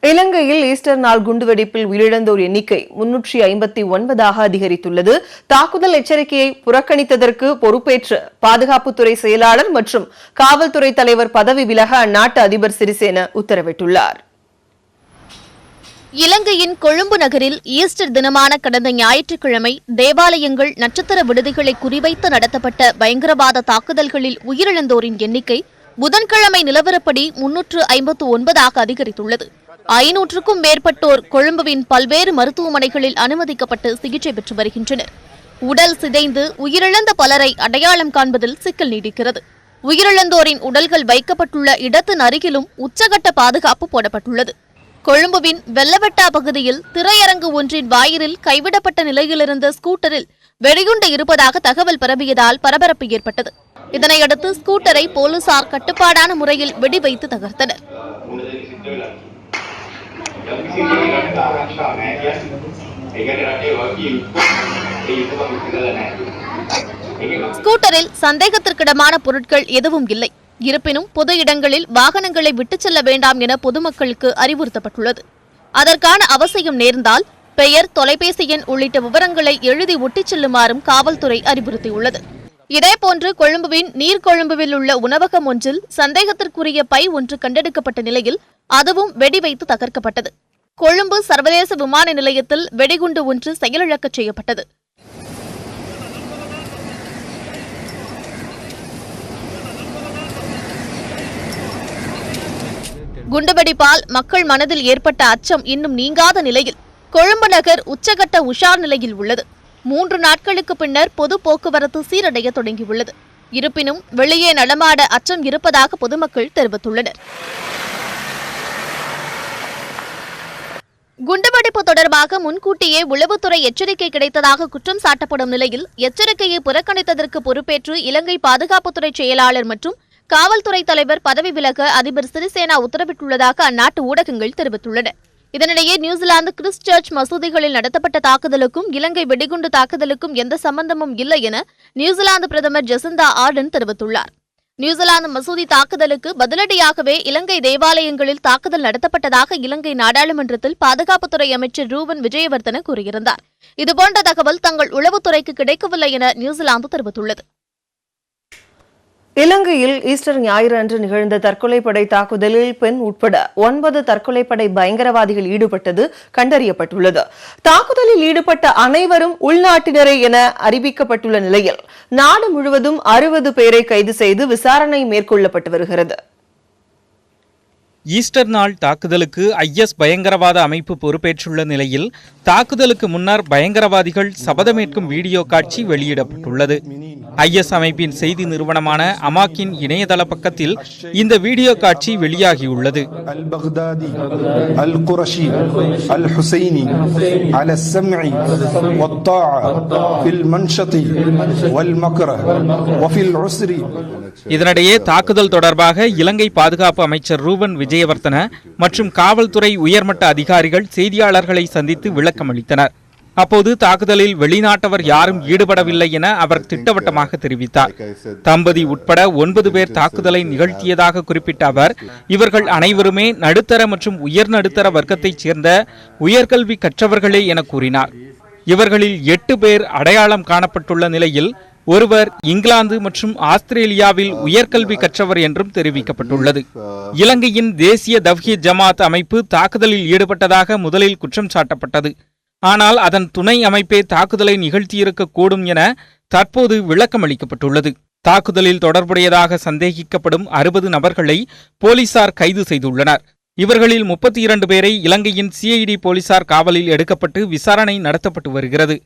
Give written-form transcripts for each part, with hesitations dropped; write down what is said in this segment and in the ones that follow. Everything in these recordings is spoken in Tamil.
இலங்கையில் ஈஸ்டர் நாள் குண்டுவெடிப்பில் உயிரிழந்தோர் எண்ணிக்கை 359ஆக அதிகரித்துள்ளது. தாக்குதல் எச்சரிக்கையை புறக்கணித்ததற்கு பொறுப்பேற்ற பாதுகாப்புத்துறை செயலாளர் மற்றும் காவல்துறை தலைவர் பதவி விலக அந்நாட்டு அதிபர் சிறிசேன உத்தரவிட்டுள்ளார். இலங்கையின் கொழும்பு நகரில் ஈஸ்டர் தினமான கடந்த ஞாயிற்றுக்கிழமை தேவாலயங்கள், நட்சத்திர விடுதிகளை குறிவைத்து நடத்தப்பட்ட பயங்கரவாத தாக்குதல்களில் உயிரிழந்தோரின் எண்ணிக்கை புதன்கிழமை நிலவரப்படி 359ஆக அதிகரித்துள்ளது. 500க்கும் மேற்பட்டோர் கொழும்புவின் பல்வேறு மருத்துவமனைகளில் அனுமதிக்கப்பட்டு சிகிச்சை பெற்று வருகின்றனர். உடல் சிதைந்து உயிரிழந்த பலரை அடையாளம் காண்பதில் சிக்கல் நீடிக்கிறது. உயிரிழந்தோரின் உடல்கள் வைக்கப்பட்டுள்ள இடத்தின் அருகிலும் உச்சகட்ட பாதுகாப்பு போடப்பட்டுள்ளது. கொழும்புவின் வெள்ளவெட்டா பகுதியில் திரையரங்கு ஒன்றின் வாயிலில் கைவிடப்பட்ட நிலையிலிருந்த ஸ்கூட்டரில் வெடிகுண்டு இருப்பதாக தகவல் பரவியதால் பரபரப்பு ஏற்பட்டது. இதனையடுத்து ஸ்கூட்டரை போலீசார் கட்டுப்பாடான முறையில் வெடிவைத்து தகர்த்தனர். ஸ்கூட்டரில் சந்தேகத்திற்கிடமான பொருட்கள் எதுவும் இல்லை. இருப்பினும் பொது இடங்களில் வாகனங்களை விட்டுச் செல்ல வேண்டாம் என பொதுமக்களுக்கு அறிவுறுத்தப்பட்டுள்ளது. அதற்கான அவசியம் நேர்ந்தால் பெயர், தொலைபேசி எண் உள்ளிட்ட விவரங்களை எழுதி ஒட்டிச் செல்லுமாறும் காவல்துறை அறிவுறுத்தியுள்ளது. இதேபோன்று கொழும்புவின் நீர்கொழும்புவில் உள்ள உணவகம் ஒன்றில் சந்தேகத்திற்குரிய பை ஒன்று கண்டெடுக்கப்பட்ட நிலையில் அதுவும் வெடிவைத்து தகர்க்கப்பட்டது. கொழும்பு சர்வதேச விமான நிலையத்தில் வெடிகுண்டு ஒன்று செயலிழக்கச் செய்யப்பட்டது. குண்டுவெடிப்பால் மக்கள் மனதில் ஏற்பட்ட அச்சம் இன்னும் நீங்காத நிலையில் கொழும்பு நகர் உச்சகட்ட உஷார் நிலையில் உள்ளது. 3 நாட்களுக்கு பின்னர் பொது போக்குவரத்து சீரடைய தொடங்கியுள்ளது. இருப்பினும் வெளியே நடமாட அச்சம் இருப்பதாக பொதுமக்கள் தெரிவித்துள்ளனர். குண்டுவெடிப்பு தொடர்பாக முன்கூட்டியே உளவுத்துறை எச்சரிக்கை கிடைத்ததாக குற்றம் சாட்டப்படும் நிலையில் எச்சரிக்கையை புறக்கணித்ததற்கு பொறுப்பேற்று இலங்கை பாதுகாப்புத்துறை செயலாளர் மற்றும் காவல்துறை தலைவர் பதவி விலக அதிபர் சிறிசேனா உத்தரவிட்டுள்ளதாக அந்நாட்டு ஊடகங்கள் தெரிவித்துள்ளன. இதனிடையே நியூசிலாந்து கிறிஸ்ட் சர்ச் மசூதிகளில் நடத்தப்பட்ட தாக்குதலுக்கும் இலங்கை வெடிகுண்டு தாக்குதலுக்கும் எந்த சம்பந்தமும் இல்லை என நியூசிலாந்து பிரதமர் ஜெசிந்தா ஆர்டன் தெரிவித்துள்ளார். நியூசிலாந்து மசூதி தாக்குதலுக்கு பதிலடியாகவே இலங்கை தேவாலயங்களில் தாக்குதல் நடத்தப்பட்டதாக இலங்கை நாடாளுமன்றத்தில் பாதுகாப்புத்துறை அமைச்சர் ரூவன் விஜயவர்தன கூறியிருந்தார். இதுபோன்ற தகவல் தங்கள் உளவுத்துறைக்கு கிடைக்கவில்லை என நியூசிலாந்து தெரிவித்துள்ளது. இலங்கையில் ஈஸ்டர் ஞாயிறு அன்று நிகழ்ந்த தற்கொலைப்படை தாக்குதலில் பெண் உட்பட 9 தற்கொலைப்படை பயங்கரவாதிகள் ஈடுபட்டது கண்டறியப்பட்டுள்ளது. தாக்குதலில் ஈடுபட்ட அனைவரும் உள்நாட்டினரே என அறிவிக்கப்பட்டுள்ள நிலையில் நாடு முழுவதும் 60 பேரை கைது செய்து விசாரணை மேற்கொள்ளப்பட்டு வருகிறது. ஈஸ்டர் நாள் தாக்குதலுக்கு IS பயங்கரவாத அமைப்பு பொறுப்பேற்றுள்ள நிலையில் தாக்குதலுக்கு முன்னர் பயங்கரவாதிகள் சபதமேற்கும் வீடியோ காட்சி வெளியிடப்பட்டுள்ளது. IS அமைப்பின் செய்தி நிறுவனமான அமாக்கின் இணையதள பக்கத்தில் இந்த வீடியோ காட்சி வெளியாகியுள்ளது. இதனிடையே தாக்குதல் தொடர்பாக இலங்கை பாதுகாப்பு அமைச்சர் ரூவன் விஜயவர்தன மற்றும் காவல்துறை உயர்மட்ட அதிகாரிகள் செய்தியாளர்களை சந்தித்து விளக்கம் அளித்தனர். அப்போது தாக்குதலில் வெளிநாட்டவர் யாரும் ஈடுபடவில்லை என அவர் திட்டவட்டமாக தெரிவித்தார். தம்பதி உட்பட 9 பேர் தாக்குதலை நிகழ்த்தியதாக குறிப்பிட்ட அவர், இவர்கள் அனைவருமே நடுத்தர மற்றும் உயர் நடுத்தர வர்க்கத்தைச் சேர்ந்த உயர்கல்வி கற்றவர்களே என கூறினார். இவர்களில் 8 பேர் அடையாளம் காணப்பட்டுள்ள நிலையில் ஒருவர் இங்கிலாந்து மற்றும் ஆஸ்திரேலியாவில் உயர்கல்வி கற்றவர் என்றும் தெரிவிக்கப்பட்டுள்ளது. இலங்கையின் தேசிய தவ்ஹீத் ஜமாத் அமைப்பு தாக்குதலில் ஈடுபட்டதாக முதலில் குற்றம் சாட்டப்பட்டது. ஆனால் அதன் துணை அமைப்பே தாக்குதலை நிகழ்த்தியிருக்கக்கூடும் என தற்போது விளக்கம் அளிக்கப்பட்டுள்ளது. தாக்குதலில் தொடர்புடையதாக சந்தேகிக்கப்படும் 60 நபர்களை போலீசார் கைது செய்துள்ளனர். இவர்களில் 32 பேரை இலங்கையின் CID போலீசார் காவலில் எடுக்கப்பட்டு விசாரணை நடத்தப்பட்டு வருகிறது.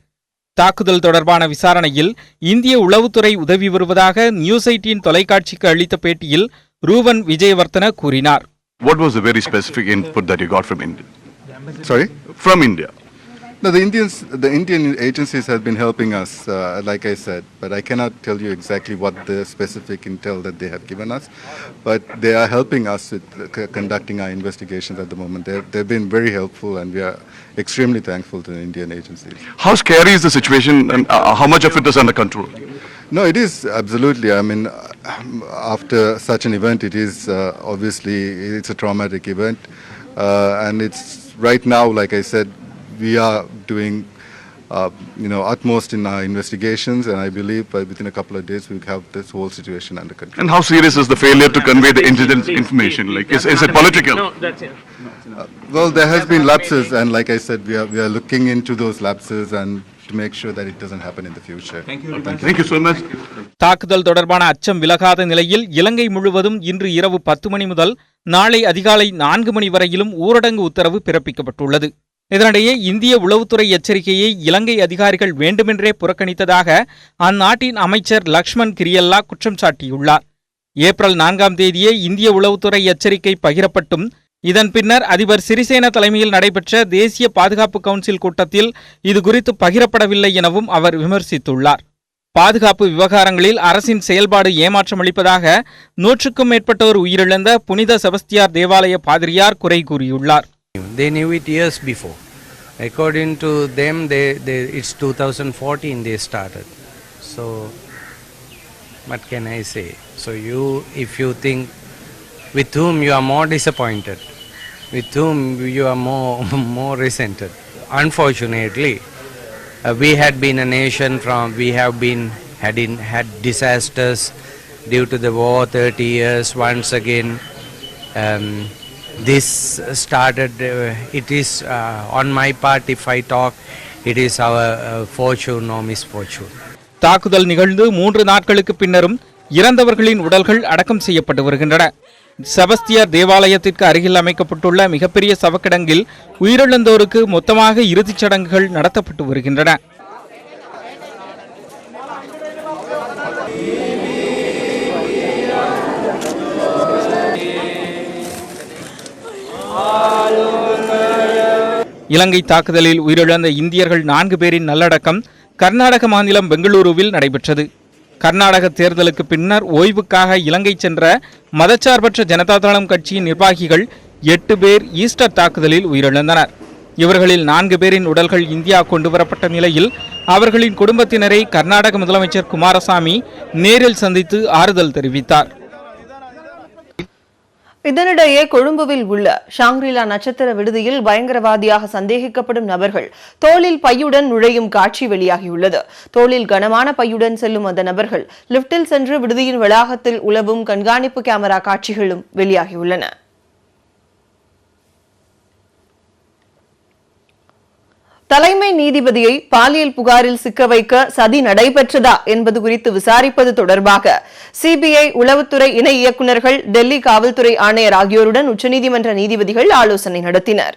தாக்குதல் தொடர்பான விசாரணையில் இந்திய உளவுத்துறை உதவி வருவதாக நியூஸ் 18 தொலைக்காட்சிக்கு அளித்த பேட்டியில் ரூவன் விஜயவர்தன கூறினார். What was the very specific input that you got from India? Sorry? From India. No, the Indian agencies have been helping us, like I said, but I cannot tell you exactly what the specific intel that they have given us. But they are helping us with conducting our investigations at the moment. They've been very helpful, and we are extremely thankful to the Indian agencies. How scary is the situation, and how much of it is under control? No, it is absolutely. I mean, after such an event, it is obviously it's a traumatic event. And it's right now, like I said, we are doing utmost in our investigations, and I believe within a couple of days we'll have this whole situation under control. And how serious is the failure to convey the intelligence information? Like, is it political? No, that's it. Well, there has been lapses, and like I said, we are looking into those lapses and to make sure that it doesn't happen in the future. Thank you so much. தாக்குதல் தொடர்பான அச்சம் விலகாத நிலையில் இலங்கை முழுவதும் இன்று இரவு 10 மணி முதல் நாளை அதிகாலை 4 மணி வரையிலும் ஊரடங்கு உத்தரவு பிறப்பிக்கப்பட்டுள்ளது. இதனிடையே இந்திய உளவுத்துறை எச்சரிக்கையை இலங்கை அதிகாரிகள் வேண்டுமென்றே புறக்கணித்ததாக அந்நாட்டின் அமைச்சர் லக்ஷ்மண் கிரியல்லா குற்றம் சாட்டியுள்ளார். ஏப்ரல் 4ஆம் தேதியே இந்திய உளவுத்துறை எச்சரிக்கை பகிரப்பட்டும் இதன் பின்னர் அதிபர் சிறிசேன தலைமையில் நடைபெற்ற தேசிய பாதுகாப்பு கவுன்சில் கூட்டத்தில் இதுகுறித்து பகிரப்படவில்லை எனவும் அவர் விமர்சித்துள்ளார். பாதுகாப்பு விவகாரங்களில் அரசின் செயல்பாடு ஏமாற்றமளிப்பதாக 100க்கும் மேற்பட்டோர் உயிரிழந்த புனித செபஸ்தியார் தேவாலய பாதிரியார் குறை கூறியுள்ளார். They knew it years before. According to them, it's 2014 they started. So, what can I say? So if you think with whom you are more disappointed, with whom you are more resented. Unfortunately, we had been a nation we have been had disasters due to the war 30 years. Once again, this started. It is on my part. If I talk, it is our fortune or misfortune. தாக்குதல் நிகழ்ந்து 3 நாட்களுக்கு பின்னரும் இறந்தவர்களின் உடல்கள் அடக்கம் செய்யப்பட்டு வருகின்றன. செபஸ்தியார் தேவாலயத்திற்கு அருகில் அமைக்கப்பட்டுள்ள மிகப்பெரிய சவக்கிடங்கில் உயிரிழந்தோருக்கு மொத்தமாக இறுதிச் சடங்குகள் நடத்தப்பட்டு வருகின்றன. இலங்கை தாக்குதலில் உயிரிழந்த இந்தியர்கள் 4 பேரின் நல்லடக்கம் கர்நாடக மாநிலம் பெங்களூருவில் நடைபெற்றது. கர்நாடக தேர்தலுக்கு பின்னர் ஓய்வுக்காக இலங்கை சென்ற மதச்சார்பற்ற ஜனதா தளம் கட்சியின் நிர்வாகிகள் 8 பேர் ஈஸ்டர் தாக்குதலில் உயிரிழந்தனர். இவர்களில் 4 பேரின் உடல்கள் இந்தியா கொண்டுவரப்பட்ட நிலையில் அவர்களின் குடும்பத்தினரை கர்நாடக முதலமைச்சர் குமாரசாமி நேரில் சந்தித்து ஆறுதல் தெரிவித்தார். இதனிடையே கொழும்புவில் உள்ள ஷாங்க்ரிலா நட்சத்திர விடுதியில் பயங்கரவாதியாக சந்தேகிக்கப்படும் நபர்கள் தோளில் பையுடன் நுழையும் காட்சி வெளியாகியுள்ளது. தோளில் கனமான பையுடன் செல்லும் அந்த நபர்கள் லிப்டில் சென்று விடுதியின் வளாகத்தில் உலவும் கண்காணிப்பு கேமரா காட்சிகளும் வெளியாகியுள்ளன. தலைமை நீதிபதியை பாலியல் புகாரில் சிக்க வைக்க சதி நடைபெற்றதா என்பது குறித்து விசாரிப்பது தொடர்பாக சிபிஐ, உளவுத்துறை இணை இயக்குநர்கள், டெல்லி காவல்துறை ஆணையர் ஆகியோருடன் உச்சநீதிமன்ற நீதிபதிகள் ஆலோசனை நடத்தினர்.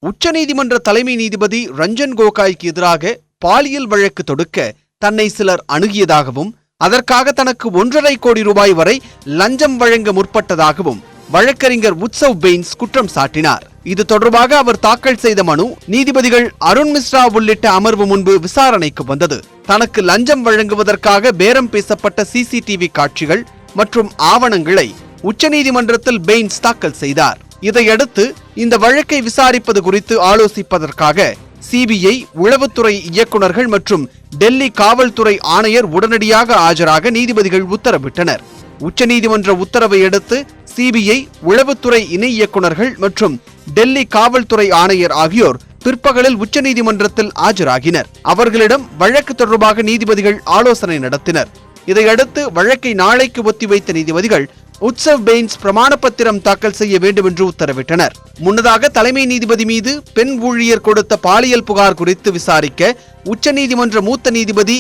உச்சநீதிமன்ற தலைமை நீதிபதி ரஞ்சன் கோகாய்க்கு எதிராக பாலியல் வழக்கு தொடுக்க தன்னை சிலர் அணுகியதாகவும் அதற்காக தனக்கு 1.5 கோடி ரூபாய் வரை லஞ்சம் வழங்க முற்பட்டதாகவும் வழக்கறிஞர் உத்சவ் பெயின்ஸ் குற்றம் சாட்டினார். இது தொடர்பாக அவர் தாக்கல் செய்த மனு நீதிபதிகள் அருண் மிஸ்ரா உள்ளிட்ட அமர்வு முன்பு விசாரணைக்கு வந்தது. தனக்கு லஞ்சம் வழங்குவதற்காக பேரம் பேசப்பட்ட சிசிடிவி காட்சிகள் மற்றும் ஆவணங்களை உச்சநீதிமன்றத்தில் பெயின்ஸ் தாக்கல் செய்தார். இதையடுத்து இந்த வழக்கை விசாரிப்பது குறித்து ஆலோசிப்பதற்காக சிபிஐ, உளவுத்துறை இயக்குநர்கள் மற்றும் டெல்லி காவல்துறை ஆணையர் உடனடியாக ஆஜராக நீதிபதிகள் உத்தரவிட்டனர். உச்சநீதிமன்ற உத்தரவை அடுத்து சிபிஐ, உளவுத்துறை இணை இயக்குநர்கள் மற்றும் டெல்லி காவல்துறை ஆணையர் ஆகியோர் பிற்பகலில் உச்சநீதிமன்றத்தில் ஆஜராகினர். அவர்களிடம் வழக்கு தொடர்பாக நீதிபதிகள் ஆலோசனை நடத்தினர். இதையடுத்து வழக்கை நாளைக்கு ஒத்திவைத்த நீதிபதிகள் உத்சவ் பெயின்ஸ் பிரமாண பத்திரம் தாக்கல் செய்ய வேண்டும் என்று உத்தரவிட்டனர். முன்னதாக தலைமை நீதிபதி மீது பெண் ஊழியர் கொடுத்த பாலியல் புகார் குறித்து விசாரிக்க உச்சநீதிமன்ற மூத்த நீதிபதி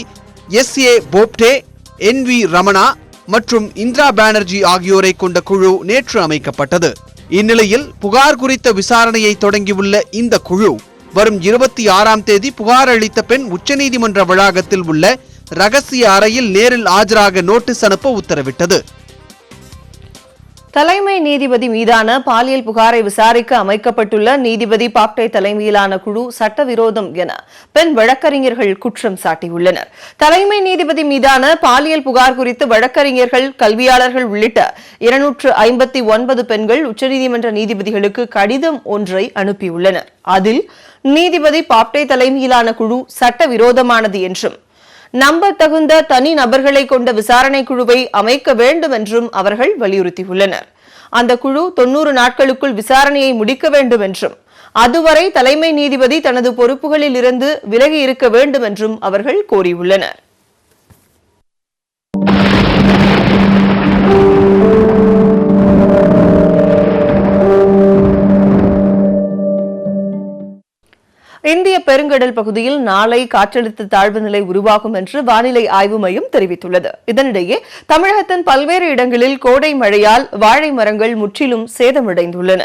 எஸ்.ஏ. போப்டே, என்.வி. ரமணா மற்றும் இந்திரா பானர்ஜி ஆகியோரை கொண்ட குழு நேற்று அமைக்கப்பட்டது. இந்நிலையில் புகார் குறித்த விசாரணையை தொடங்கியுள்ள இந்த குழு வரும் 26ஆம் தேதி புகார் அளித்த பெண் உச்சநீதிமன்ற வளாகத்தில் உள்ள ரகசிய அறையில் நேரில் ஆஜராக நோட்டீஸ் அனுப்ப உத்தரவிட்டது. தலைமை நீதிபதி மீதான பாலியல் புகாரை விசாரிக்க அமைக்கப்பட்டுள்ள நீதிபதி பாப்டே தலைமையிலான குழு சட்டவிரோதம் என பெண் வழக்கறிஞர்கள் குற்றம் சாட்டியுள்ளனர். தலைமை நீதிபதி மீதான பாலியல் புகார் குறித்து வழக்கறிஞர்கள், கல்வியாளர்கள் உள்ளிட்ட 259 பெண்கள் உச்சநீதிமன்ற நீதிபதிகளுக்கு கடிதம் ஒன்றை அனுப்பியுள்ளனர். அதில் நீதிபதி பாப்டே தலைமையிலான குழு சட்டவிரோதமானது என்றும் நம்பத்தகுந்த தனி நபர்களை கொண்ட விசாரணை குழுவை அமைக்க வேண்டும் என்றும் அவர்கள் வலியுறுத்தியுள்ளனர். அந்த குழு 90 நாட்களுக்குள் விசாரணையை முடிக்க வேண்டும் என்றும், அதுவரை தலைமை நீதிபதி தனது பொறுப்புகளில் இருந்து விலகி இருக்க வேண்டும் என்றும் அவர்கள் கோரியுள்ளனர். இந்திய பெருங்கடல் பகுதியில் நாளை காற்றழுத்த தாழ்வு நிலை உருவாகும் என்று வானிலை ஆய்வு மையம் தெரிவித்துள்ளது. இதனிடையே தமிழகத்தின் பல்வேறு இடங்களில் கோடை மழையால் வாழை மரங்கள் முற்றிலும் சேதமடைந்துள்ளன.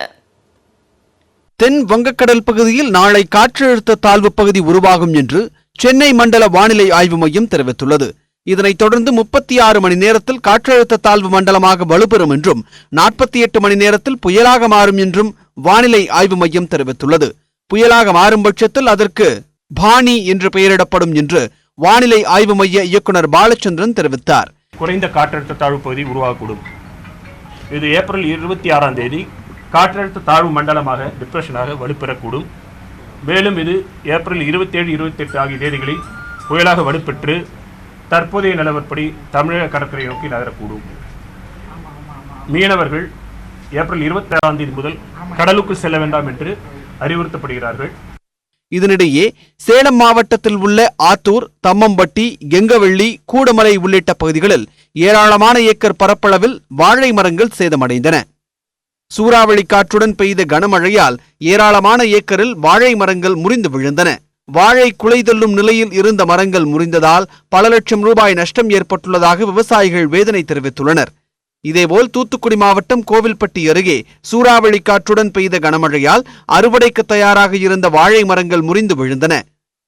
தென் வங்கக்கடல் பகுதியில் நாளை காற்றழுத்த தாழ்வு பகுதி உருவாகும் என்று சென்னை மண்டல வானிலை ஆய்வு மையம் தெரிவித்துள்ளது. இதனைத் தொடர்ந்து 36 மணி நேரத்தில் காற்றழுத்த தாழ்வு மண்டலமாக வலுப்பெறும் என்றும் 48 மணி நேரத்தில் புயலாக மாறும் என்றும் வானிலை ஆய்வு மையம் தெரிவித்துள்ளது. புயலாக மாறும் பட்சத்தில் அதற்கு பானி என்று பெயரிடப்படும் என்று வானிலை ஆய்வு மைய இயக்குனர் பாலச்சந்திரன் தெரிவித்தார். குறைந்த காற்றழுத்த தாழ்வு பகுதி உருவாகக்கூடும். இது ஏப்ரல் 26ஆம் தேதி காற்றழுத்த தாழ்வு மண்டலமாக டிப்ரெஷனாக வலுப்பெறக்கூடும். மேலும் இது ஏப்ரல் 27, 28 ஆகிய தேதிகளில் புயலாக வலுப்பெற்று தற்போதைய நிலவரப்படி தமிழக கடற்கரை நோக்கி நகரக்கூடும். மீனவர்கள் ஏப்ரல் 26ஆம் தேதி முதல் கடலுக்குள் செல்ல வேண்டாம் என்று அறிவுறுத்தப்படுகிறார்கள். இதனிடையே சேலம் மாவட்டத்தில் உள்ள ஆத்தூர், தம்மம்பட்டி, கெங்கவள்ளி, கூடமலை உள்ளிட்ட பகுதிகளில் ஏராளமான ஏக்கர் பரப்பளவில் வாழை மரங்கள் சேதமடைந்தன. சூறாவளி காற்றுடன் பெய்த கனமழையால் ஏராளமான ஏக்கரில் வாழை மரங்கள் முறிந்து விழுந்தன. வாழை குலை தள்ளும் நிலையில் இருந்த மரங்கள் முறிந்ததால் பல லட்சம் ரூபாய் நஷ்டம் ஏற்பட்டுள்ளதாக விவசாயிகள் வேதனை தெரிவித்துள்ளனர். இதேபோல் தூத்துக்குடி மாவட்டம் கோவில்பட்டி அருகே சூறாவளி காற்றுடன் பெய்த கனமழையால் அறுவடைக்கு தயாராக இருந்த வாழை மரங்கள் முறிந்து விழுந்தன.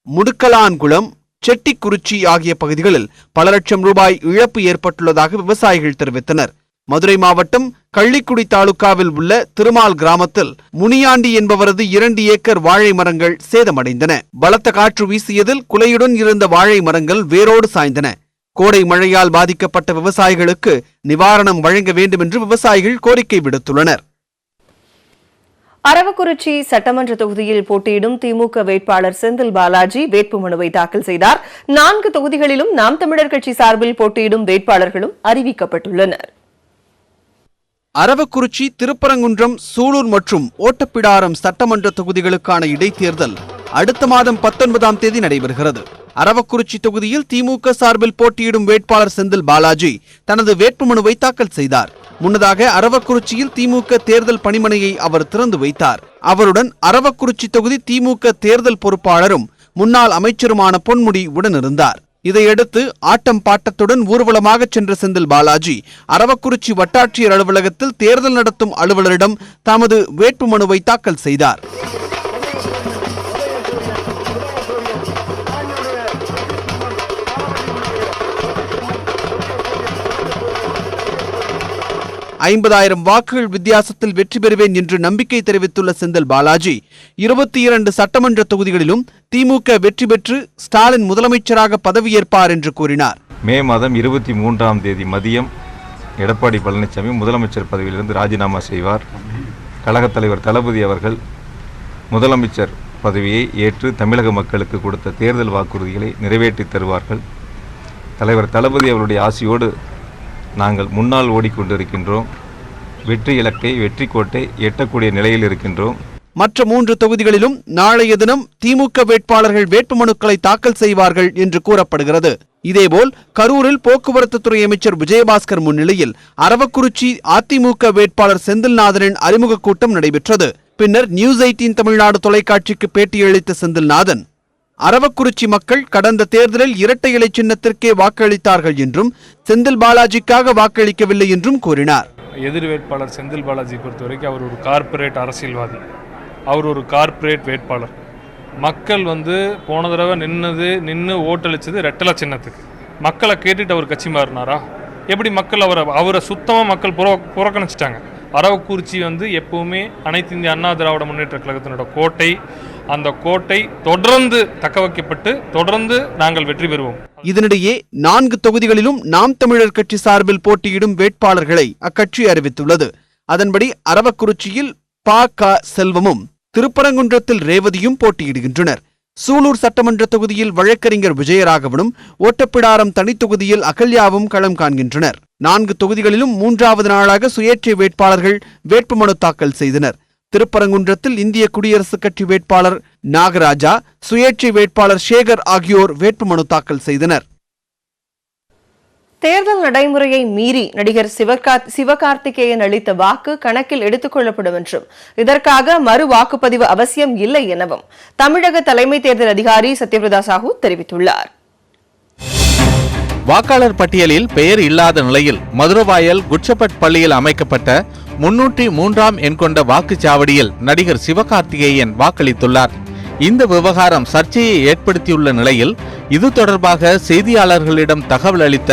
முடுக்கலான்குளம், செட்டிக்குறிச்சி ஆகிய பகுதிகளில் பல லட்சம் ரூபாய் இழப்பு ஏற்பட்டுள்ளதாக விவசாயிகள் தெரிவித்தனர். மதுரை மாவட்டம் கள்ளிக்குடி தாலுகாவில் உள்ள திருமால் கிராமத்தில் முனியாண்டி என்பவரது 2 ஏக்கர் வாழை மரங்கள் சேதமடைந்தன. பலத்த காற்று வீசியதில் குலையுடன் இருந்த வாழை மரங்கள் வேரோடு சாய்ந்தன. கோடை மழையால் பாதிக்கப்பட்ட விவசாயிகளுக்கு நிவாரணம் வழங்க வேண்டும் என்று விவசாயிகள் கோரிக்கை விடுத்துள்ளனர். அரவக்குறிச்சி சட்டமன்ற தொகுதியில் போட்டியிடும் திமுக வேட்பாளர் செந்தில் பாலாஜி வேட்புமனுவை தாக்கல் செய்தார். 4 தொகுதிகளிலும் நாம் தமிழர் கட்சி சார்பில் போட்டியிடும் வேட்பாளர்களும் அறிவிக்கப்பட்டுள்ளனர். அரவக்குறிச்சி, திருப்பரங்குன்றம், சூலூர் மற்றும் ஓட்டப்பிடாரம் சட்டமன்ற தொகுதிகளுக்கான இடைத்தேர்தல் அடுத்த மாதம் 19ஆம் தேதி நடைபெறுகிறது. அரவக்குறிச்சி தொகுதியில் திமுக சார்பில் போட்டியிடும் வேட்பாளர் செந்தில் பாலாஜி தனது வேட்புமனுவை தாக்கல் செய்தார். முன்னதாக அரவக்குறிச்சியில் திமுக தேர்தல் பணிமனையை அவர் திறந்து வைத்தார். அவருடன் அரவக்குறிச்சி தொகுதி திமுக தேர்தல் பொறுப்பாளரும் முன்னாள் அமைச்சருமான பொன்முடி உடனிருந்தார். இதையடுத்து ஆட்டம் பாட்டத்துடன் ஊர்வலமாக சென்ற செந்தில் பாலாஜி அரவக்குறிச்சி வட்டாட்சியர் அலுவலகத்தில் தேர்தல் நடத்தும் அலுவலரிடம் தமது வேட்புமனுவை தாக்கல் செய்தார். $50,000 வாக்குகள் வித்தியாசத்தில் வெற்றி பெறுவேன் என்று நம்பிக்கை தெரிவித்துள்ள செந்தில் பாலாஜி 22 சட்டமன்ற தொகுதிகளிலும் திமுக வெற்றி பெற்று ஸ்டாலின் முதலமைச்சராக பதவியேற்பார் என்று கூறினார். மே மாதம் 23ஆம் தேதி மதியம் எடப்பாடி பழனிசாமி முதலமைச்சர் பதவியிலிருந்து ராஜினாமா செய்வார். கழகத் தலைவர் தளபதி அவர்கள் முதலமைச்சர் பதவியை ஏற்று தமிழக மக்களுக்கு கொடுத்த தேர்தல் வாக்குறுதிகளை நிறைவேற்றி தருவார்கள். தலைவர் தளபதி அவருடைய ஆசியோடு நாங்கள் முன்னால் ஓடிக்கொண்டிருக்கின்றோம். வெற்றி இலக்கை, வெற்றி கோட்டை எட்டக்கூடிய நிலையில் இருக்கின்றோம். மற்ற 3 தொகுதிகளிலும் நாளைய தினம் திமுக வேட்பாளர்கள் வேட்புமனுக்களை தாக்கல் செய்வார்கள் என்று கூறப்படுகிறது. இதேபோல் கரூரில் போக்குவரத்து துறை அமைச்சர் விஜயபாஸ்கர் முன்னிலையில் அரவக்குறிச்சி அதிமுக வேட்பாளர் செந்தில்நாதனின் அறிமுக கூட்டம் நடைபெற்றது. பின்னர் நியூஸ் 18 தமிழ்நாடு தொலைக்காட்சிக்கு பேட்டியளித்த செந்தில்நாதன் அரவக்குறிச்சி மக்கள் கடந்த தேர்தலில் இரட்டை இலை சின்னத்திற்கே வாக்களித்தார்கள் என்றும் செந்தில் பாலாஜிக்காக வாக்களிக்கவில்லை என்றும் கூறினார். எதிர் வேட்பாளர் செந்தில் பாலாஜி பொறுத்தவரைக்கும் அவர் ஒரு கார்ப்பரேட் அரசியல்வாதி, அவர் ஒரு கார்ப்பரேட் வேட்பாளர். மக்கள் போன தடவை நின்று ஓட்டளிச்சது ரெட்டலை சின்னத்துக்கு. மக்களை கேட்டுட்டு அவர் கட்சி மாறினாரா? எப்படி மக்கள் அவரை சுத்தமாக மக்கள் புறக்கணிச்சிட்டாங்க. அரவக்குறிச்சி எப்பவுமே அனைத்து இந்திய அண்ணா திராவிட முன்னேற்ற கழகத்தினோட கோட்டை. அந்த கோட்டை தொடர்ந்து தக்க வைக்கப்பட்டு தொடர்ந்து நாங்கள் வெற்றி பெறுவோம். இதனிடையே 4 தொகுதிகளிலும் நாம் தமிழர் கட்சி சார்பில் போட்டியிடும் வேட்பாளர்களை அக்கட்சி அறிவித்துள்ளது. அதன்படி அரவக்குறிச்சியில் ப.க. செல்வமும் திருப்பரங்குன்றத்தில் ரேவதியும் போட்டியிடுகின்றனர். சூலூர் சட்டமன்ற தொகுதியில் வழக்கறிஞர் விஜயராகவனும், ஓட்டப்பிடாரம் தனித்தொகுதியில் அகல்யாவும் களம் காண்கின்றனர். 4 தொகுதிகளிலும் 3வது நாளாக சுயேட்சை வேட்பாளர்கள் வேட்புமனு தாக்கல் செய்தனர். திருப்பரங்குன்றத்தில் இந்திய குடியரசுக் கட்சி வேட்பாளர் நாகராஜா, சுயேட்சை வேட்பாளர் சேகர் ஆகியோர் வேட்புமனு தாக்கல் செய்தனர். தேர்தல் நடைமுறையை மீறி நடிகர் சிவகார்த்திகேயன் அளித்த வாக்கு கணக்கில் எடுத்துக் கொள்ளப்படும் என்றும், இதற்காக மறு வாக்குப்பதிவு அவசியம் இல்லை எனவும் தமிழக தலைமை தேர்தல் அதிகாரி சத்யபிரதா சாஹூ தெரிவித்துள்ளார். வாக்காளர் பட்டியலில் பெயர் இல்லாத நிலையில் மதுரவாயல் குட்சப்பட் பள்ளியில் அமைக்கப்பட்ட 303ஆம் எண் கொண்ட வாக்குச்சாவடியில் நடிகர் சிவகார்த்திகேயன் வாக்களித்துள்ளார். இந்த விவகாரம் சர்ச்சையை ஏற்படுத்தியுள்ள நிலையில் இது தொடர்பாக செய்தியாளர்களிடம் தகவல் அளித்த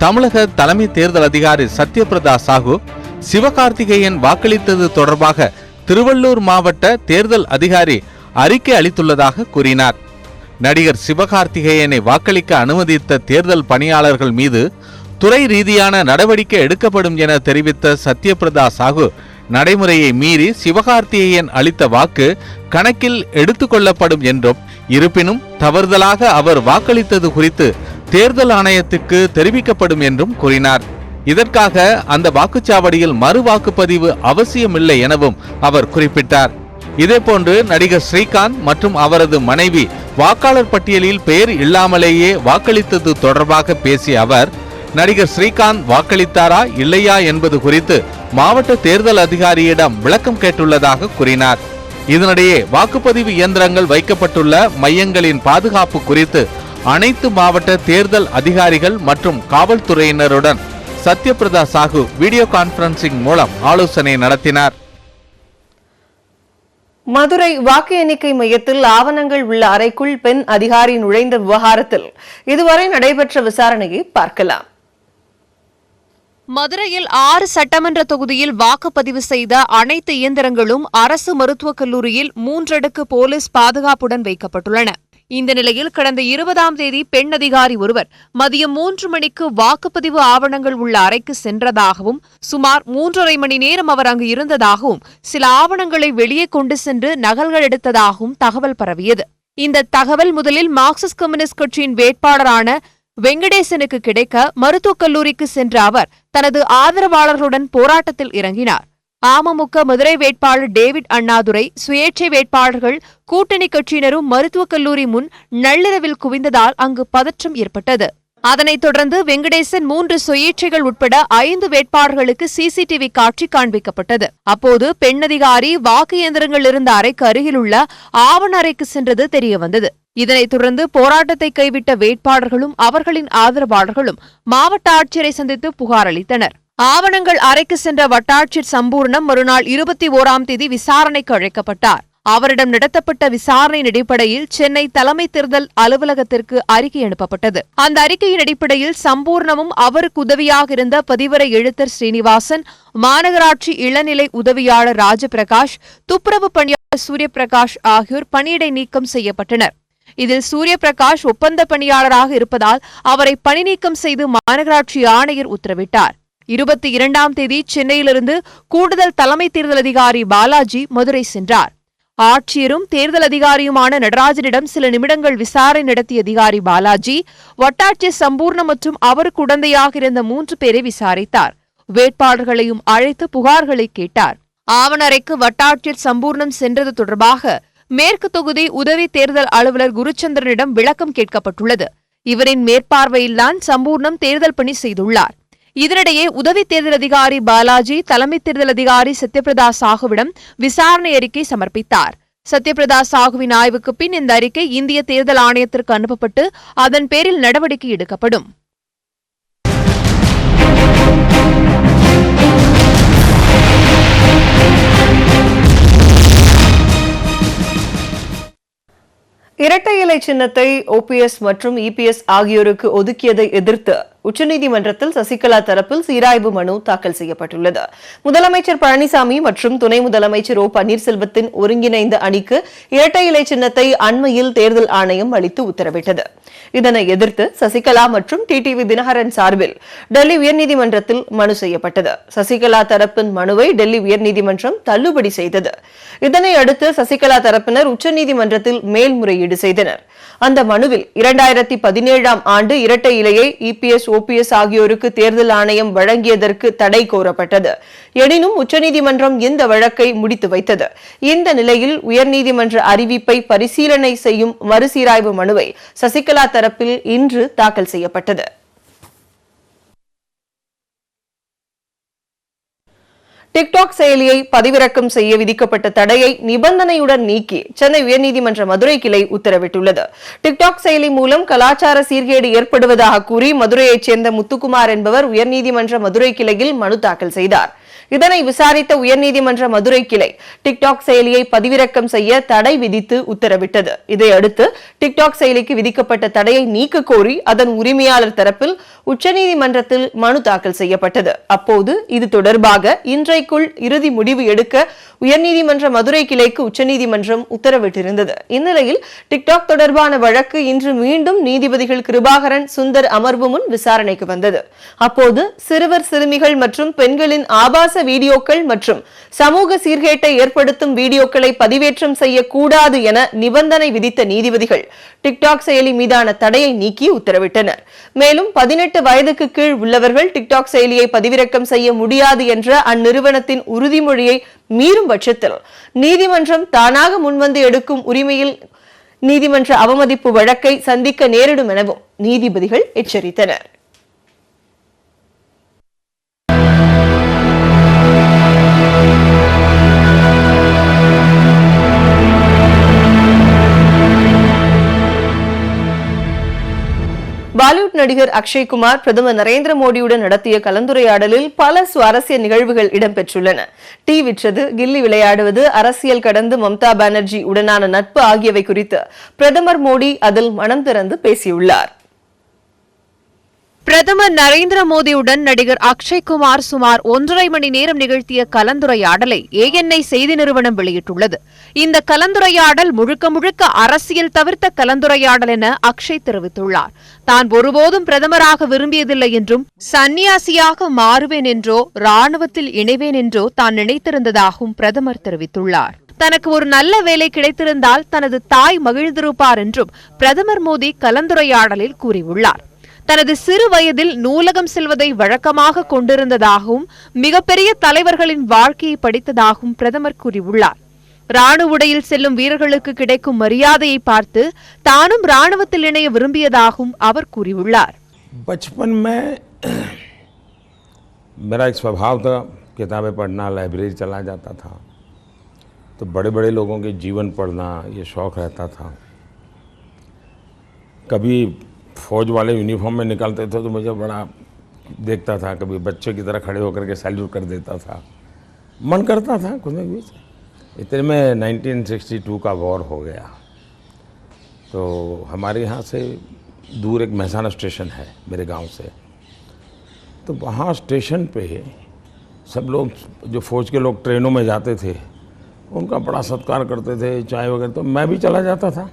தமிழக தலைமை தேர்தல் அதிகாரி சத்யபிரதா சாஹூ, சிவகார்த்திகேயன் வாக்களித்தது தொடர்பாக திருவள்ளூர் மாவட்ட தேர்தல் அதிகாரி அறிக்கை அளித்துள்ளதாக கூறினார். நடிகர் சிவகார்த்திகேயனை வாக்களிக்க அனுமதித்த தேர்தல் பணியாளர்கள் மீது துறை ரீதியான நடவடிக்கை எடுக்கப்படும் என தெரிவித்த சத்யபிரதா சாஹூ, நடைமுறையை மீறி சிவகார்த்திகேயன் அளித்த வாக்கு கணக்கில் எடுத்துக்கொள்ளப்படும் என்றும், இருப்பினும் தவறுதலாக அவர் வாக்களித்தது குறித்து தேர்தல் ஆணையத்துக்கு தெரிவிக்கப்படும் என்றும் கூறினார். இதற்காக அந்த வாக்குச்சாவடியில் மறு வாக்குப்பதிவு அவசியமில்லை எனவும் அவர் குறிப்பிட்டார். இதேபோன்று நடிகர் ஸ்ரீகாந்த் மற்றும் அவரது மனைவி வாக்காளர் பட்டியலில் பெயர் இல்லாமலேயே வாக்களித்தது தொடர்பாக பேசிய அவர், நடிகர் ஸ்ரீகாந்த் வாக்களித்தாரா இல்லையா என்பது குறித்து மாவட்ட தேர்தல் அதிகாரியிடம் விளக்கம் கேட்டுள்ளதாக கூறினார். இதனிடையே வாக்குப்பதிவு இயந்திரங்கள் வைக்கப்பட்டுள்ள மையங்களின் பாதுகாப்பு குறித்து அனைத்து மாவட்ட தேர்தல் அதிகாரிகள் மற்றும் காவல்துறையினருடன் சத்யபிரதா சாஹூ வீடியோ கான்பரன்சிங் மூலம் ஆலோசனை நடத்தினார். மதுரை வாக்கு எண்ணிக்கை மையத்தில் ஆவணங்கள் உள்ள அறைக்குள் பெண் அதிகாரி நுழைந்த விவகாரத்தில் இதுவரை நடைபெற்ற விசாரணையை பார்க்கலாம். மதுரையில் 6 சட்டமன்ற தொகுதியில் வாக்குப்பதிவு செய்த அனைத்து இயந்திரங்களும் அரசு மருத்துவக் கல்லூரியில் 3 அடுக்கு போலீஸ் பாதுகாப்புடன் வைக்கப்பட்டுள்ளன. இந்த நிலையில் கடந்த 20ஆம் தேதி பெண் அதிகாரி ஒருவர் மதியம் 3 மணிக்கு வாக்குப்பதிவு ஆவணங்கள் உள்ள அறைக்கு சென்றதாகவும், சுமார் 3.5 மணி நேரம் அவர் அங்கு இருந்ததாகவும், சில ஆவணங்களை வெளியே கொண்டு சென்று நகல்கள் எடுத்ததாகவும் தகவல் பரவியது. இந்த தகவல் முதலில் மார்க்சிஸ்ட் கம்யூனிஸ்ட் கட்சியின் வேட்பாளரான வெங்கடேசனுக்கு கிடைக்க மருத்துவக் கல்லூரிக்கு சென்ற அவர் தனது ஆதரவாளர்களுடன் போராட்டத்தில் இறங்கினார். அமமுக மதுரை வேட்பாளர் டேவிட் அண்ணாதுரை, சுயேட்சை வேட்பாளர்கள், கூட்டணி கட்சியினரும் மருத்துவக் கல்லூரி முன் நள்ளிரவில் குவிந்ததால் அங்கு பதற்றம் ஏற்பட்டது. அதனைத் தொடர்ந்து வெங்கடேசன் 3 சுயேட்சைகள் உட்பட 5 வேட்பாளர்களுக்கு சிசிடிவி காட்சி காண்பிக்கப்பட்டது. அப்போது பெண் அதிகாரி வாக்கு இயந்திரங்கள் இருந்த அறைக்கு அருகிலுள்ள ஆவண அறைக்கு சென்றது தெரியவந்தது. இதனைத் தொடர்ந்து போராட்டத்தை கைவிட்ட வேட்பாளர்களும் அவர்களின் ஆதரவாளர்களும் மாவட்ட ஆட்சியரை சந்தித்து புகார் அளித்தனர். ஆவணங்கள் அறைக்கு சென்ற வட்டாட்சியர் சம்பூர்ணம் மறுநாள் 21ஆம் தேதி விசாரணைக்கு அழைக்கப்பட்டார். அவரிடம் நடத்தப்பட்ட விசாரணையின் அடிப்படையில் சென்னை தலைமை தேர்தல் அலுவலகத்திற்கு அறிக்கை அனுப்பப்பட்டது. அந்த அறிக்கையின் அடிப்படையில் சம்பூர்ணமும் அவருக்கு உதவியாக இருந்த பதிவரை எழுத்தர் ஸ்ரீனிவாசன், மாநகராட்சி இளநிலை உதவியாளர் ராஜபிரகாஷ், துப்புரவு பணியாளர் சூரியபிரகாஷ் ஆகியோர் பணியிடை நீக்கம் செய்யப்பட்டனர். இதில் சூரியபிரகாஷ் ஒப்பந்த பணியாளராக இருப்பதால் அவரை பணி நீக்கம் செய்து மாநகராட்சி ஆணையர் உத்தரவிட்டார். 22ஆம் தேதி சென்னையிலிருந்து கூடுதல் தலைமை தேர்தல் அதிகாரி பாலாஜி மதுரை சென்றார். ஆட்சியரும் தேர்தல் அதிகாரியுமான நடராஜனிடம் சில நிமிடங்கள் விசாரணை நடத்திய அதிகாரி பாலாஜி வட்டாட்சியர் சம்பூர்ணம் மற்றும் அவருக்கு உடந்தையாக இருந்த 3 பேரை விசாரித்தார். வேட்பாளர்களையும் அழைத்து புகார்களை கேட்டார். ஆவண அறைக்கு வட்டாட்சியர் சம்பூர்ணம் சென்றது தொடர்பாக மேற்கு தொகுதி உதவி தேர்தல் அலுவலர் குருச்சந்திரனிடம் விளக்கம் கேட்கப்பட்டுள்ளது. இவரின் மேற்பார்வையில்தான் சம்பூர்ணம் தேர்தல் பணி செய்துள்ளார். இதனிடையே உதவி தேர்தல் அதிகாரி பாலாஜி தலைமை தேர்தல் அதிகாரி சத்யபிரதா சாஹுவிடம் விசாரணை அறிக்கை சமர்ப்பித்தார். சத்யபிரதா சாஹுவின் ஆய்வுக்கு பின் இந்த அறிக்கை இந்திய தேர்தல் ஆணையத்திற்கு அனுப்பப்பட்டு அதன் பேரில் நடவடிக்கை எடுக்கப்படும். இரட்டை இலை சின்னத்தை OPS மற்றும் EPS ஆகியோருக்கு ஒதுக்கியதை எதிர்த்து உச்சநீதிமன்றத்தில் சசிகலா தரப்பில் சீராய்வு மனு தாக்கல் செய்யப்பட்டுள்ளது. முதலமைச்சர் பழனிசாமி மற்றும் துணை முதலமைச்சர் ஓ பன்னீர்செல்வத்தின் ஒருங்கிணைந்த அணிக்கு இரட்டை இலை சின்னத்தை அண்மையில் தேர்தல் ஆணையம் அளித்து உத்தரவிட்டது. இதனை எதிர்த்து சசிகலா மற்றும் டிடிவி தினகரன் சார்பில் டெல்லி உயர்நீதிமன்றத்தில் மனு செய்யப்பட்டது. சசிகலா தரப்பின் மனுவை டெல்லி உயர்நீதிமன்றம் தள்ளுபடி செய்தது. இதனை அடுத்து சசிகலா தரப்பினர் உச்சநீதிமன்றத்தில் மேல்முறையீடு செய்தனர். அந்த மனுவில் 2017ஆம் ஆண்டு இரட்டை இலையை இபிஎஸ் ஓபிஎஸ் ஆகியோருக்கு தேர்தல் ஆணையம் வழங்கியதற்கு தடை கோரப்பட்டது. எனினும் உச்சநீதிமன்றம் இந்த வழக்கை முடித்து வைத்தது. இந்த நிலையில் உயர்நீதிமன்ற அறிவிப்பை பரிசீலனை செய்யும் மறுசீராய்வு மனுவை சசிகலா தரப்பில் இன்று தாக்கல் செய்யப்பட்டது. டிக்டாக் செயலியை பதிவிறக்கம் செய்ய விதிக்கப்பட்ட தடையை நிபந்தனையுடன் நீக்கி சென்னை உயர்நீதிமன்ற மதுரை கிளை உத்தரவிட்டுள்ளது. டிக்டாக் செயலி மூலம் கலாச்சார சீர்கேடு ஏற்படுவதாக கூறி மதுரையைச் சேர்ந்த முத்துக்குமார் என்பவர் உயர்நீதிமன்ற மதுரை கிளையில் மனு தாக்கல் செய்தார். இதனை விசாரித்த உயர்நீதிமன்ற மதுரை கிளை டிக்டாக் செயலியை பதிவிறக்கம் செய்ய தடை விதித்து உத்தரவிட்டது. இதையடுத்து டிக்டாக் செயலிக்கு விதிக்கப்பட்ட தடையை நீக்க கோரி அதன் உரிமையாளர் தரப்பில் உச்சநீதிமன்றத்தில் மனு தாக்கல் செய்யப்பட்டது. அப்போது இது தொடர்பாக இன்றைக்குள் இறுதி முடிவு எடுக்க உயர்நீதிமன்ற மதுரை கிளைக்கு உச்சநீதிமன்றம் உத்தரவிட்டிருந்தது. இந்நிலையில் டிக்டாக் தொடர்பான வழக்கு இன்று மீண்டும் நீதிபதிகள் கிருபாகரன், சுந்தர் அமர்வு முன் விசாரணைக்கு வந்தது. அப்போது சிறுவர், சிறுமிகள் மற்றும் பெண்களின் ஆபாச வீடியோக்கள் மற்றும் சமூக சீர்கேட்டை ஏற்படுத்தும் வீடியோக்களை பதிவேற்றம் செய்யக்கூடாது என நிபந்தனை விதித்த நீதிபதிகள் டிக்டாக் செயலி மீதான தடையை நீக்கி உத்தரவிட்டனர். மேலும் 18 வயதுக்கு கீழ் உள்ளவர்கள் டிக்டாக் செயலியை பதிவிறக்கம் செய்ய முடியாது என்ற அந்நிறுவனத்தின் உறுதிமொழியை மீறும் பட்சத்தில் நீதிமன்றம் தானாக முன்வந்து எடுக்கும் உரிமையில் நீதிமன்ற அவமதிப்பு வழக்கை சந்திக்க நேரிடும் எனவும் நீதிபதிகள் எச்சரித்தனர். பாலிவுட் நடிகர் அக்ஷய்குமார் பிரதமர் நரேந்திர மோடியுடன் நடத்திய கலந்துரையாடலில் பல சுவாரஸ்ய நிகழ்வுகள் இடம்பெற்றுள்ளன. டீ விற்றது, கில்லி விளையாடுவது, அரசியல் கடந்து மம்தா பானர்ஜி உடனான நட்பு ஆகியவை குறித்து பிரதமர் மோடி அதில் மனம் திறந்து பேசியுள்ளார். பிரதமர் நரேந்திர மோடியுடன் நடிகர் அக்ஷய்குமார் சுமார் 1.5 மணி நேரம் நிகழ்த்திய கலந்துரையாடலை ANI செய்தி நிறுவனம் வெளியிட்டுள்ளது. இந்த கலந்துரையாடல் முழுக்க முழுக்க அரசியல் தவிர்த்த கலந்துரையாடல் என அக்ஷய் தெரிவித்துள்ளார். தான் ஒருபோதும் பிரதமராக விரும்பியதில்லை என்றும், சன்னியாசியாக மாறுவேன் என்றோ ராணுவத்தில் இணைவேன் என்றோ தான் நினைத்திருந்ததாகவும் பிரதமர் தெரிவித்துள்ளார். தனக்கு ஒரு நல்ல வேலை கிடைத்திருந்தால் தனது தாய் மகிழ்ந்திருப்பார் என்றும் பிரதமர் மோடி கலந்துரையாடலில் கூறியுள்ளார். தனது சிறு வயதில் நூலகம் செல்வதை வழக்கமாக கொண்டிருந்ததாகவும், மிகப்பெரிய தலைவர்களின் வாழ்க்கையை படித்ததாகவும் பிரதமர் கூறியுள்ளார். ராணுவ உடையில் செல்லும் வீரர்களுக்கு கிடைக்கும் மரியாதையை பார்த்து தானும் ராணுவத்தில் இணைய விரும்பியதாகவும் அவர் கூறியுள்ளார். बचपन में मेरा एक स्वभाव था, किताबें पढ़ना, लाइब्रेरी चला जाता था, तो बड़े बड़े लोगों के जीवन पढ़ना ये शौक़ रहता था. कभी फौज वाले यूनिफॉर्म में निकलते थे तो मुझे बड़ा देखता था, कभी बच्चे की तरह खड़े होकर के सैल्यूट कर देता था, मन करता था खुद में भी. इतने में 1962 का वॉर हो गया, तो हमारे यहाँ से दूर एक महसाना स्टेशन है मेरे गांव से, तो वहाँ स्टेशन पे सब लोग, जो फ़ौज के लोग ट्रेनों में जाते थे, उनका बड़ा सत्कार करते थे, चाय वगैरह, तो मैं भी चला जाता था.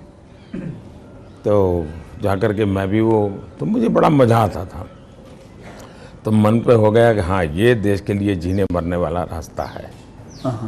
तो जाकर के मैं भी वो, तो मुझे बड़ा मज़ा आता था. तो मन पे हो गया कि हाँ, ये देश के लिए जीने मरने वाला रास्ता है.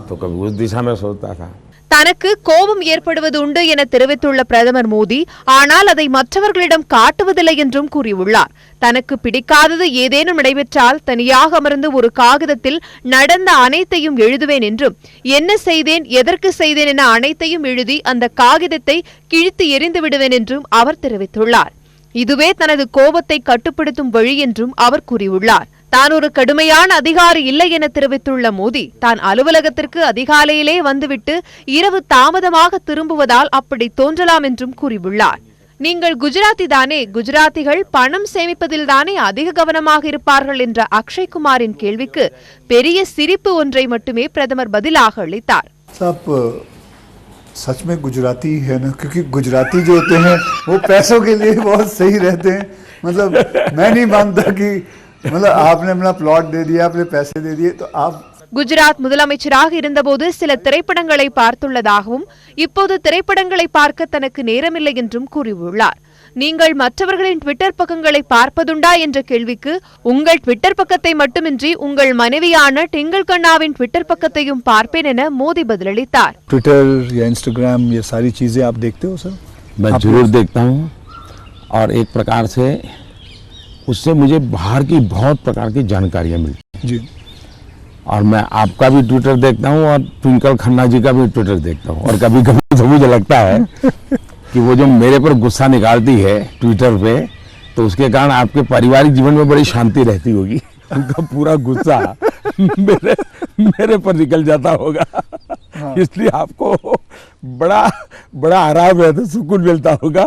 तो कभी उस दिशा में सोचता था. தனக்கு கோபம் ஏற்படுவது உண்டு என தெரிவித்துள்ள பிரதமர் மோடி, ஆனால் அதை மற்றவர்களிடம் காட்டுவதில்லை என்றும் கூறியுள்ளார். தனக்கு பிடிக்காதது ஏதேனும் நடைபெற்றால் தனியாக அமர்ந்து ஒரு காகிதத்தில் நடந்த அனைத்தையும் எழுதுவேன் என்றும், என்ன செய்தேன், எதற்கு செய்தேன் என அனைத்தையும் எழுதி அந்த காகிதத்தை கிழித்து எறிந்து விடுவேன் என்றும் அவர் தெரிவித்துள்ளார். இதுவே தனது கோபத்தை கட்டுப்படுத்தும் வழி என்றும் அவர் கூறியுள்ளார். தான் ஒரு கடுமையான அதிகாரி இல்லை என தெரிவித்துள்ள மோடி, தான் அலுவலகத்திற்கு அதிகாலையிலே வந்துவிட்டு இரவு தாமதமாக திரும்புவதால் அப்படி தோன்றலாம் என்றும் கூறியுள்ளார். நீங்கள் குஜராத்தி தானே, குஜராத்திகள் பணம் சேமிப்பதில் தானே அதிக கவனமாக இருப்பார்கள் என்ற அக்ஷய்குமாரின் கேள்விக்கு பெரிய சிரிப்பு ஒன்றை மட்டுமே பிரதமர் பதிலாக அளித்தார். सच में गुजराती है ना, क्योंकि गुजराती जो होते हैं वो पैसों के लिए बहुत सही रहते हैं. मतलब मैं नहीं मानता कि मतलब आपने अपना प्लॉट दे दिया, आपने पैसे दे दिए, तो आप. குஜராத் முதலமைச்சராக இருந்தபோது சில திரைப்படங்களை பார்த்துள்ளதாகவும் இப்போது திரைப்படங்களை பார்க்க தனக்கு நேரமில்லை என்றும் கூறியுள்ளார். நீங்கள் மற்றவர்களின் ட்விட்டர் பக்கங்களை பார்ப்பதுண்டா என்ற கேள்விக்கு உங்கள் ட்விட்டர் பக்கத்தை மட்டுமின்றி உங்கள் மனைவியான டிங்கிள் கண்ணாவின் ட்விட்டர் பக்கத்தையும் பார்ப்பேன் என மோடி பதிலளித்தார். ट्विटर या इंस्टाग्राम ये सारी चीजें आप देखते हो सर? मैं जरूर देखता हूँ और एक प्रकार से उससे मुझे बाहर की बहुत प्रकार की जानकारियाँ मिलती हैं जी. और मैं आपका भी ट्विटर देखता हूँ और ट्विंकल खन्ना जी का भी ट्विटर देखता हूँ. और कभी कभी तो मुझे लगता है कि वो जो मेरे पर गुस्सा निकालती है ट्विटर पे, तो उसके कारण आपके पारिवारिक जीवन में बड़ी शांति रहती होगी. उनका पूरा गुस्सा मेरे पर निकल जाता होगा. इसलिए आपको बड़ा आराम रहता, सुकून मिलता होगा.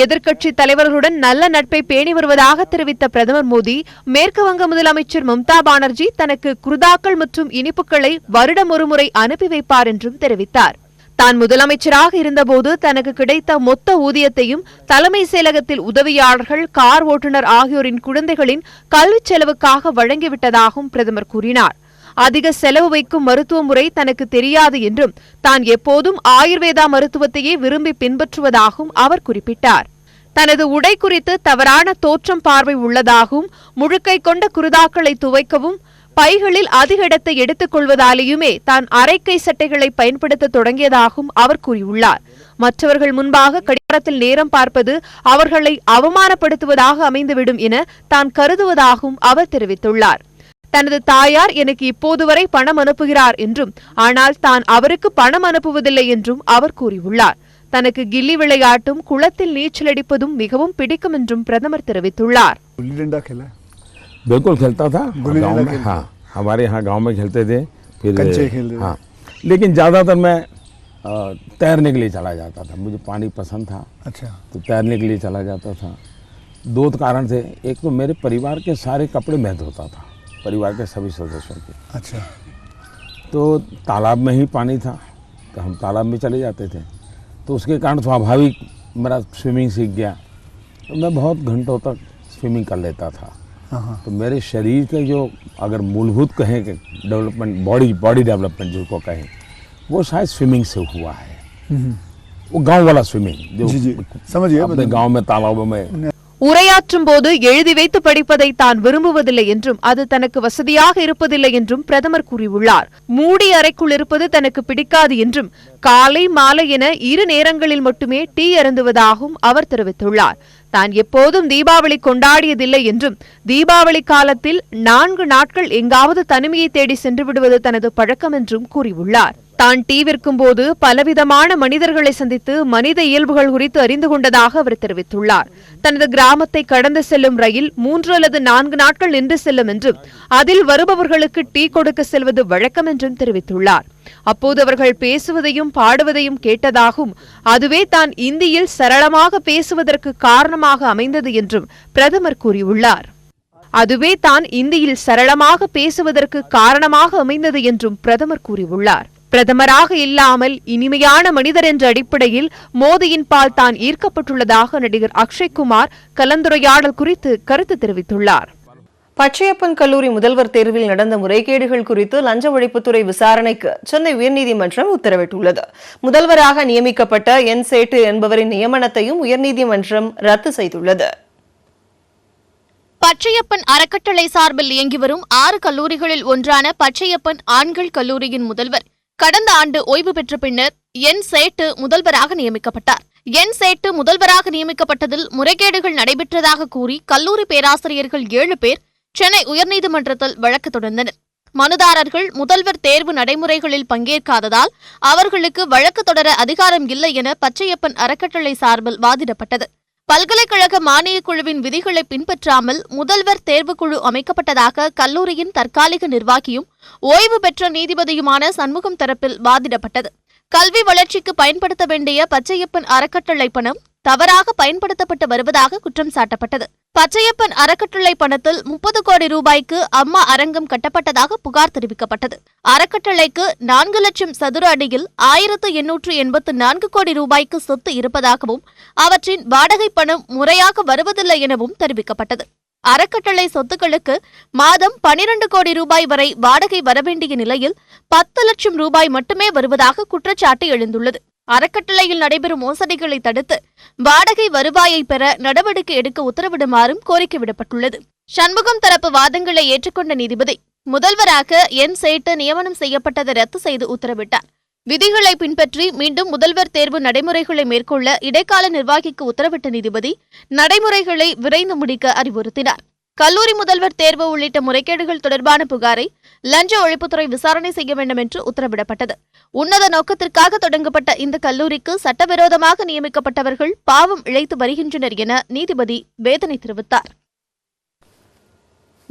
எதிர்க்கட்சி தலைவர்களுடன் நல்ல நட்பை பேணி வருவதாக தெரிவித்த பிரதமர் மோடி, மேற்கு வங்க முதலமைச்சர் மம்தா பானர்ஜி தனக்கு குருதாக்கள் மற்றும் இனிப்புகளை வருடம் ஒருமுறை அனுப்பி வைப்பார் என்றும் தெரிவித்தார். தான் முதலமைச்சராக இருந்தபோது தனக்கு கிடைத்த மொத்த ஊதியத்தையும் தலைமை செயலகத்தில் உதவியாளர்கள், கார் ஓட்டுநர் ஆகியோரின் குழந்தைகளின் கல்விச் செலவுக்காக வழங்கிவிட்டதாகவும் பிரதமர் கூறினார். அதிக செலவு வைக்கும் மருத்துவ முறை தனக்கு தெரியாது என்றும் தான் எப்போதும் ஆயுர்வேதா மருத்துவத்தையே விரும்பி பின்பற்றுவதாகவும் அவர் குறிப்பிட்டார். தனது உடை குறித்து தவறான தோற்றம் பார்வை உள்ளதாகவும் முழுக்கை கொண்ட குருதாக்களை துவைக்கவும் பைகளில் அதிக இடத்தை எடுத்துக் கொள்வதாலேயுமே தான் அரைக்கை சட்டைகளை பயன்படுத்த தொடங்கியதாகவும் அவர் கூறியுள்ளார். மற்றவர்கள் முன்பாக கடிகாரத்தில் நேரம் பார்ப்பது அவர்களை அவமானப்படுத்துவதாக அமைந்துவிடும் என தான் கருதுவதாகவும் அவர் தெரிவித்துள்ளார். தனது தாயார் எனக்கு இப்போது வரை பணம் அனுப்புகிறார் என்றும் ஆனால் தான் அவருக்கு பணம் அனுப்புவதில்லை என்றும் அவர் கூறியுள்ளார். தனக்கு கில்லி விளையாட்டும் குளத்தில் நீச்சல் அடிப்பதும் மிகவும் பிடிக்கும் என்றும் பிரதமர் தெரிவித்துள்ளார். बिल्कुल खेलता था गाँव में. हाँ, हमारे यहाँ गांव में खेलते थे. फिर हाँ, लेकिन ज़्यादातर मैं तैरने के लिए चला जाता था. मुझे पानी पसंद था. अच्छा. तो तैरने के लिए चला जाता था. दो कारण थे. एक तो मेरे परिवार के सारे कपड़े मैं धोता था, परिवार के सभी सदस्यों के. अच्छा. तो तालाब में ही पानी था, तो हम तालाब में चले जाते थे. तो उसके कारण स्वाभाविक मेरा स्विमिंग सीख गया. तो मैं बहुत घंटों तक स्विमिंग कर लेता था. तो मेरे शरीर के जो अगर मूलभूत कहें कि डेवलपमेंट, बॉडी डेवलपमेंट जिसको कहें, वो शायद स्विमिंग से हुआ है. वो गांव वाला स्विमिंग जो समझिए अपने गांव में तालाबों में. உரையாற்றும் போது எழுதி வைத்து படிப்பதை தான் விரும்புவதில்லை என்றும் அது தனக்கு வசதியாக இருப்பதில்லை என்றும் பிரதமர் கூறியுள்ளார். மூடி அறைக்குள் இருப்பது தனக்கு பிடிக்காது என்றும் காலை மாலை என இரு நேரங்களில் மட்டுமே டீ அருந்துவதாகவும் அவர் தெரிவித்துள்ளார். தான் எப்போதும் தீபாவளி கொண்டாடியதில்லை என்றும் தீபாவளி காலத்தில் 4 நாட்கள் எங்காவது தனிமையை தேடி சென்று விடுவது தனது பழக்கம் என்றும் கூறியுள்ளார். தான் டீ விற்கும் போது பலவிதமான மனிதர்களை சந்தித்து மனித இயல்புகள் குறித்து அறிந்து கொண்டதாக அவர் தெரிவித்துள்ளார். தனது கிராமத்தை கடந்து செல்லும் ரயில் 3 அல்லது 4 நாட்கள் நின்று செல்லும் என்றும் அதில் வருபவர்களுக்கு டீ கொடுக்க செல்வது வழக்கம் என்றும் தெரிவித்துள்ளார். அப்போது அவர்கள் பேசுவதையும் பாடுவதையும் கேட்டதாகவும் அதுவே தான் இந்தியில் சரளமாக பேசுவதற்கு காரணமாக அமைந்தது என்றும் பிரதமர் கூறியுள்ளார். அதுவே தான் இந்தியில் சரளமாக பேசுவதற்கு காரணமாக அமைந்தது என்றும் பிரதமர் கூறியுள்ளார். பிரதமராக இல்லாமல் இனிமையான மனிதர் என்ற அடிப்படையில் மோடியின் பால் தான் ஈர்க்கப்பட்டுள்ளதாக நடிகர் அக்ஷய்குமார் கலந்துரையாடல் குறித்து கருத்து தெரிவித்துள்ளார். பச்சையப்பன் கல்லூரி முதல்வர் தேர்வில் நடந்த முறைகேடுகள் குறித்து லஞ்ச ஒழிப்புத்துறை விசாரணைக்கு சென்னை உயர்நீதிமன்றம் உத்தரவிட்டுள்ளது. முதல்வராக நியமிக்கப்பட்ட என் சேட்டு என்பவரின் நியமனத்தையும் உயர்நீதிமன்றம் ரத்து செய்துள்ளது. பச்சையப்பன் அறக்கட்டளை சார்பில் இயங்கி வரும் 6 கல்லூரிகளில் ஒன்றான பச்சையப்பன் ஆண்கள் கல்லூரியின் முதல்வர் கடந்த ஆண்டு ஓய்வு பெற்ற பின்னர் என் சேட்டு முதல்வராக நியமிக்கப்பட்டார். என் சேட்டு முதல்வராக நியமிக்கப்பட்டதில் முறைகேடுகள் நடைபெற்றதாக கூறி கல்லூரி பேராசிரியர்கள் 7 பேர் சென்னை உயர்நீதிமன்றத்தில் வழக்கு தொடர்ந்தனர். மனுதாரர்கள் முதல்வர் தேர்வு நடைமுறைகளில் பங்கேற்காததால் அவர்களுக்கு வழக்கு தொடர அதிகாரம் இல்லை என பச்சையப்பன் அறக்கட்டளை சார்பில் வாதிடப்பட்டது. பல்கலைக்கழக மானியக் குழுவின் விதிகளை பின்பற்றாமல் முதல்வர் தேர்வுக்குழு அமைக்கப்பட்டதாக கல்லூரியின் தற்காலிக நிர்வாகியும் ஓய்வு பெற்ற நீதிபதியுமான சண்முகம் தரப்பில் வாதிடப்பட்டது. கல்வி வளர்ச்சிக்கு பயன்படுத்த வேண்டிய பச்சையப்பன் அறக்கட்டளை பணம் தவறாக பயன்படுத்தப்பட்டு வருவதாக குற்றம் சாட்டப்பட்டது. பச்சையப்பன் அறக்கட்டளை பணத்தில் 30 கோடி ரூபாய்க்கு அம்மா அரங்கம் கட்டப்பட்டதாக புகார் தெரிவிக்கப்பட்டது. அறக்கட்டளைக்கு 4 லட்சம் சதுர அடியில் 1884 கோடி ரூபாய்க்கு சொத்து இருப்பதாகவும் அவற்றின் வாடகை பணம் முறையாக வருவதில்லை எனவும் தெரிவிக்கப்பட்டது. அறக்கட்டளை சொத்துக்களுக்கு மாதம் 12 கோடி ரூபாய் வரை வாடகை வரவேண்டிய நிலையில் 10 லட்சம் ரூபாய் மட்டுமே வருவதாக குற்றச்சாட்டு எழுந்துள்ளது. அறக்கட்டளையில் நடைபெறும் மோசடிகளை தடுத்து வாடகை வருவாயை பெற நடவடிக்கை எடுக்க உத்தரவிடுமாறும் கோரிக்கை விடப்பட்டுள்ளது. சண்முகம் தரப்பு வாதங்களை ஏற்றுக்கொண்ட நீதிபதி முதல்வராக என் சேட்டு நியமனம் செய்யப்பட்டதை ரத்து செய்து உத்தரவிட்டார். விதிகளை பின்பற்றி மீண்டும் முதல்வர் தேர்வு நடைமுறைகளை மேற்கொள்ள இடைக்கால நிர்வாகிக்கு உத்தரவிட்ட நீதிபதி நடைமுறைகளை விரைந்து முடிக்க அறிவுறுத்தினார். கல்லூரி முதல்வர் தேர்வு உள்ளிட்ட முறைகேடுகள் தொடர்பான புகாரை லஞ்ச ஒழிப்புத்துறை விசாரணை செய்ய வேண்டும் என்று உத்தரவிடப்பட்டது. உன்னத நோக்கத்திற்காக தொடங்கப்பட்ட இந்த கல்லூரிக்கு சட்டவிரோதமாக நியமிக்கப்பட்டவர்கள் பாவம் இழைத்து வருகின்றனர் என நீதிபதி வேதனை தெரிவித்தார்.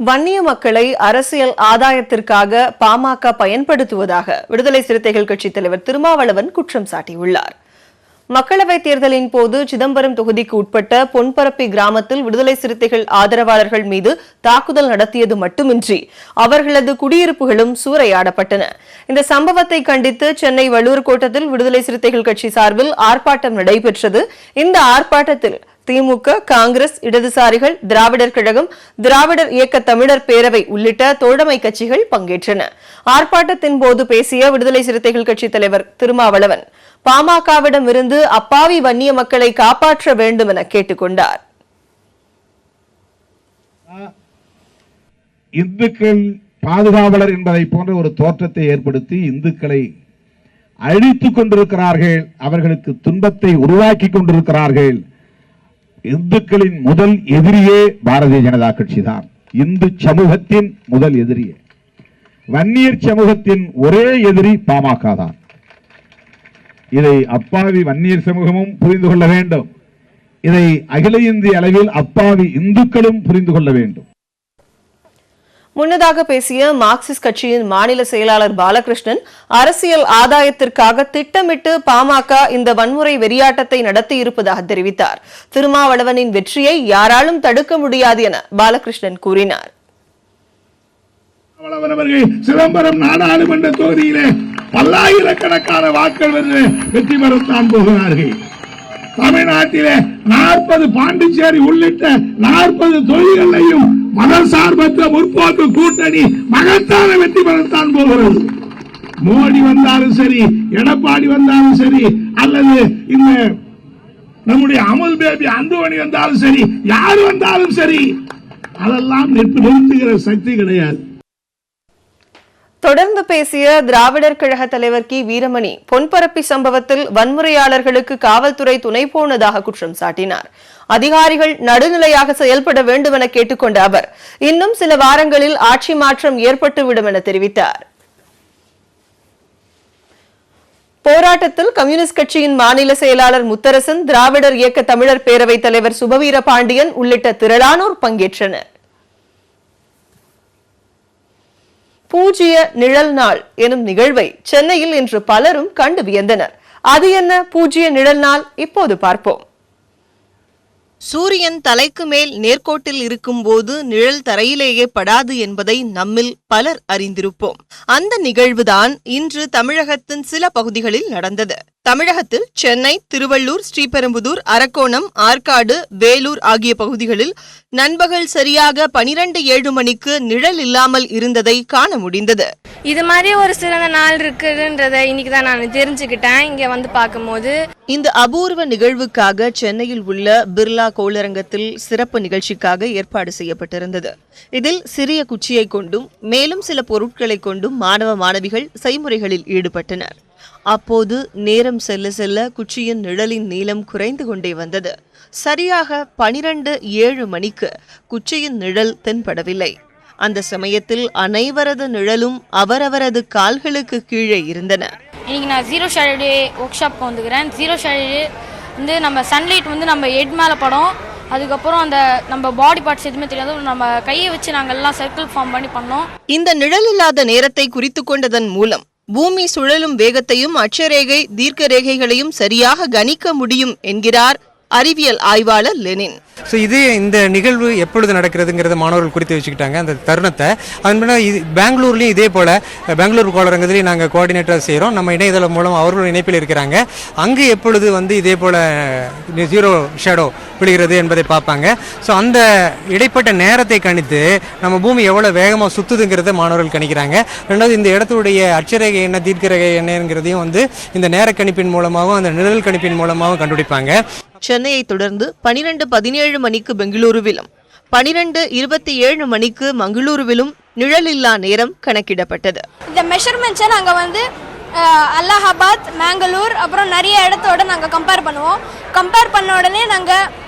வன்னிய மக்களை அரசியல் ஆதாயத்திற்காக பாமக பயன்படுத்துவதாக விடுதலை சிறுத்தைகள் கட்சித் தலைவர் திருமாவளவன் குற்றம் சாட்டியுள்ளார். மக்களவைத் தேர்தலின் போது சிதம்பரம் தொகுதிக்கு உட்பட்ட பொன்பரப்பி கிராமத்தில் விடுதலை சிறுத்தைகள் ஆதரவாளர்கள் மீது தாக்குதல் நடத்தியது மட்டுமின்றி அவர்களது குடியிருப்புகளும் சூறையாடப்பட்டன. இந்த சம்பவத்தை கண்டித்து சென்னை வள்ளூர் கோட்டத்தில் விடுதலை சிறுத்தைகள் கட்சி சார்பில் ஆர்ப்பாட்டம் நடைபெற்றது. இந்த ஆர்ப்பாட்டத்தில் திமுக, காங்கிரஸ், இடதுசாரிகள், திராவிடர் கழகம், திராவிடர் இயக்க தமிழர் பேரவை உள்ளிட்ட தோழமை கட்சிகள் பங்கேற்றன. ஆர்ப்பாட்டத்தின் போது பேசிய விடுதலை சிறுத்தைகள் கட்சித் தலைவர் திருமாவளவன் பாமகவிடம் இருந்து அப்பாவி வன்னிய மக்களை காப்பாற்ற வேண்டும் என கேட்டுக்கொண்டார். இந்துக்கள் பாதுகாவலர் என்பதை போன்ற ஒரு தோற்றத்தை ஏற்படுத்தி இந்துக்களை அழித்துக் கொண்டிருக்கிறார்கள், அவர்களுக்கு துன்பத்தை உருவாக்கி கொண்டிருக்கிறார்கள். இந்துக்களின் முதல் எதிரியே பாரதிய ஜனதா கட்சி தான். இந்து சமூகத்தின் முதல் எதிரியே. வன்னியர் சமூகத்தின் ஒரே எதிரி பாமக தான். இதை அப்பாவி வன்னியர் சமூகமும் புரிந்து கொள்ள வேண்டும். இதை அகில இந்திய அளவில் அப்பாவி இந்துக்களும் புரிந்து கொள்ள வேண்டும். முன்னதாக பேசிய மார்க்சிஸ்ட் கட்சியின் மாநில செயலாளர் பாலகிருஷ்ணன் அரசியல் ஆதாயத்திற்காக திட்டமிட்டு பாமக இந்த வன்முறை வெறியாட்டத்தை நடத்தியிருப்பதாக தெரிவித்தார். திருமாவளவனின் வெற்றியை யாராலும் தடுக்க முடியாது என பாலகிருஷ்ணன் கூறினார். சிதம்பரம் நாடாளுமன்ற தொகுதியிலே பல்லாயிரக்கணக்கான வாக்கள் வெற்றி பெறத்தான் போகிறார்கள். தமிழ்நாட்டிலே 40 பாண்டிச்சேரி உள்ளிட்ட 40 தொகுதிகளையும் மதசார்பற்ற முற்போக்கு கூட்டணி மகத்தான வெற்றி பெறத்தான் போகிறது. மோடி வந்தாலும் சரி, எடப்பாடி வந்தாலும் சரி, அல்லது இந்த நம்முடைய அமுல் பேபி அன்புமணி வந்தாலும் சரி, யார் வந்தாலும் சரி, அதெல்லாம் நிறுத்துகிற சக்தி கிடையாது. தொடர்ந்து பேசிய திராவிடர் கழக தலைவர் கி வீரமணி பொன்பரப்பி சம்பவத்தில் வன்முறையாளர்களுக்கு காவல்துறை துணை போனதாக குற்றம் சாட்டினார். அதிகாரிகள் நடுநிலையாக செயல்பட வேண்டும் என கேட்டுக்கொண்ட அவர் இன்னும் சில வாரங்களில் ஆட்சி மாற்றம் ஏற்பட்டுவிடும் என தெரிவித்தார். போராட்டத்தில் கம்யூனிஸ்ட் கட்சியின் மாநில செயலாளர் முத்தரசன், திராவிடர் இயக்க தமிழர் பேரவைத் தலைவர் சுபவீர பாண்டியன் உள்ளிட்ட திரளானோர் பங்கேற்றனர். பூஜ்ய நிழல் நாள் எனும் நிகழ்வை சென்னையில் இன்று பலரும் கண்டு வியந்தனர். அது என்ன பூஜ்ய நிழல் நாள்? இப்போது பார்ப்போம். சூரியன் தலைக்கு மேல் நேர்கோட்டில் இருக்கும்போது நிழல் தரையிலேயே படாது என்பதை நம்மில் பலர் அறிந்திருப்போம். அந்த நிகழ்வுதான் இன்று தமிழகத்தின் சில பகுதிகளில் நடந்தது. தமிழகத்தில் சென்னை, திருவள்ளூர், ஸ்ரீபெரும்புதூர், அரக்கோணம், ஆற்காடு, வேலூர் ஆகிய பகுதிகளில் நண்பகல் சரியாக 12:07 மணிக்கு நிழல் இல்லாமல் இருந்ததை காண முடிந்தது. இது மாதிரி ஒரு சிறந்த நாள் இருக்குன்றதை இன்னைக்கு தான் நான் தெரிஞ்சுக்கிட்டேன் இங்க வந்து பார்க்கும்போது. இந்த அபூர்வ நிகழ்வுக்காக சென்னையில் உள்ள பிர்லா கோளரங்கத்தில் சிறப்பு நிகழ்ச்சிக்காக ஏற்பாடு செய்யப்பட்டிருந்தது. இதில் சிறிய குச்சியை கொண்டும் மேலும் சில பொருட்களை கொண்டும் மாணவ மாணவிகள் செய்முறைகளில் ஈடுபட்டனர். அப்போது நேரம் செல்ல செல்ல குச்சியின் நிழலின் நீளம் குறைந்து கொண்டே வந்தது. சரியாக 12:07 மணிக்கு குச்சியின் நிழல் தென்படவில்லை. அந்த சமயத்தில் அனைவரது நிழலும் அவரவரது கால்களுக்கு கீழே இருந்தன. இன்னைக்கு நான் ஜீரோ ஷேடோ ஒர்க் ஷாப்க்கு வந்துக்கிறேன். ஜீரோ ஷேடோ வந்து நம்ம சன்லைட் வந்து நம்ம ஹெட் மேலே படம், அதுக்கப்புறம் அந்த நம்ம பாடி பார்ட்ஸ் எதுவுமே தெரியாது, நம்ம கையை வச்சு நாங்கள் எல்லாம் சர்க்கிள் ஃபார்ம் பண்ணி பண்ணோம். இந்த நிழல் இல்லாத நேரத்தை குறித்து கொண்டதன் மூலம் பூமி சுழலும் வேகத்தையும் அட்சரேகை தீர்க்க ரேகைகளையும் சரியாக கணிக்க முடியும் என்கிறார் அறிவியல் ஆய்வாளர் லெனின். ஸோ இது இந்த நிகழ்வு எப்பொழுது நடக்கிறதுங்கிறத மாணவர்கள் குறித்து வச்சுக்கிட்டாங்க அந்த தருணத்தை. அதனால இது பெங்களூர்லேயும் இதே போல் பெங்களூர் கோளரங்கத்திலையும் நாங்கள் கோஆர்டினேட்டர் செய்கிறோம். நம்ம இணையதளம் மூலம் அவர்கள் இணைப்பில் இருக்கிறாங்க. அங்கே எப்பொழுது இதே போல் ஜீரோ ஷேடோ விழுகிறது என்பதை பார்ப்பாங்க. ஸோ அந்த இடைப்பட்ட நேரத்தை கணித்து நம்ம பூமி எவ்வளோ வேகமாக சுற்றுதுங்கிறத மாணவர்கள் கணிக்கிறாங்க. ரெண்டாவது இந்த இடத்துடைய அட்சரேகை என்ன தீர்க்கரேகை என்னங்கிறதையும் இந்த நேர கணிப்பின் மூலமாகவும் அந்த நிழல் கணிப்பின் மூலமாகவும் கண்டுபிடிப்பாங்க. சென்னையை தொடர்ந்து 12:17 மணிக்கு பெங்களூருவிலும் 12:27 மணிக்கு மங்களூருவிலும் நிழலில்லா நேரம் கணக்கிடப்பட்டது. இந்த மெஷர்மெண்ட்ஸை நாங்கள் அலகாபாத், மேங்களூர் அப்புறம் நிறைய இடத்தோட நாங்கள் கம்பேர் பண்ணுவோம். கம்பேர் பண்ண உடனே நாங்கள்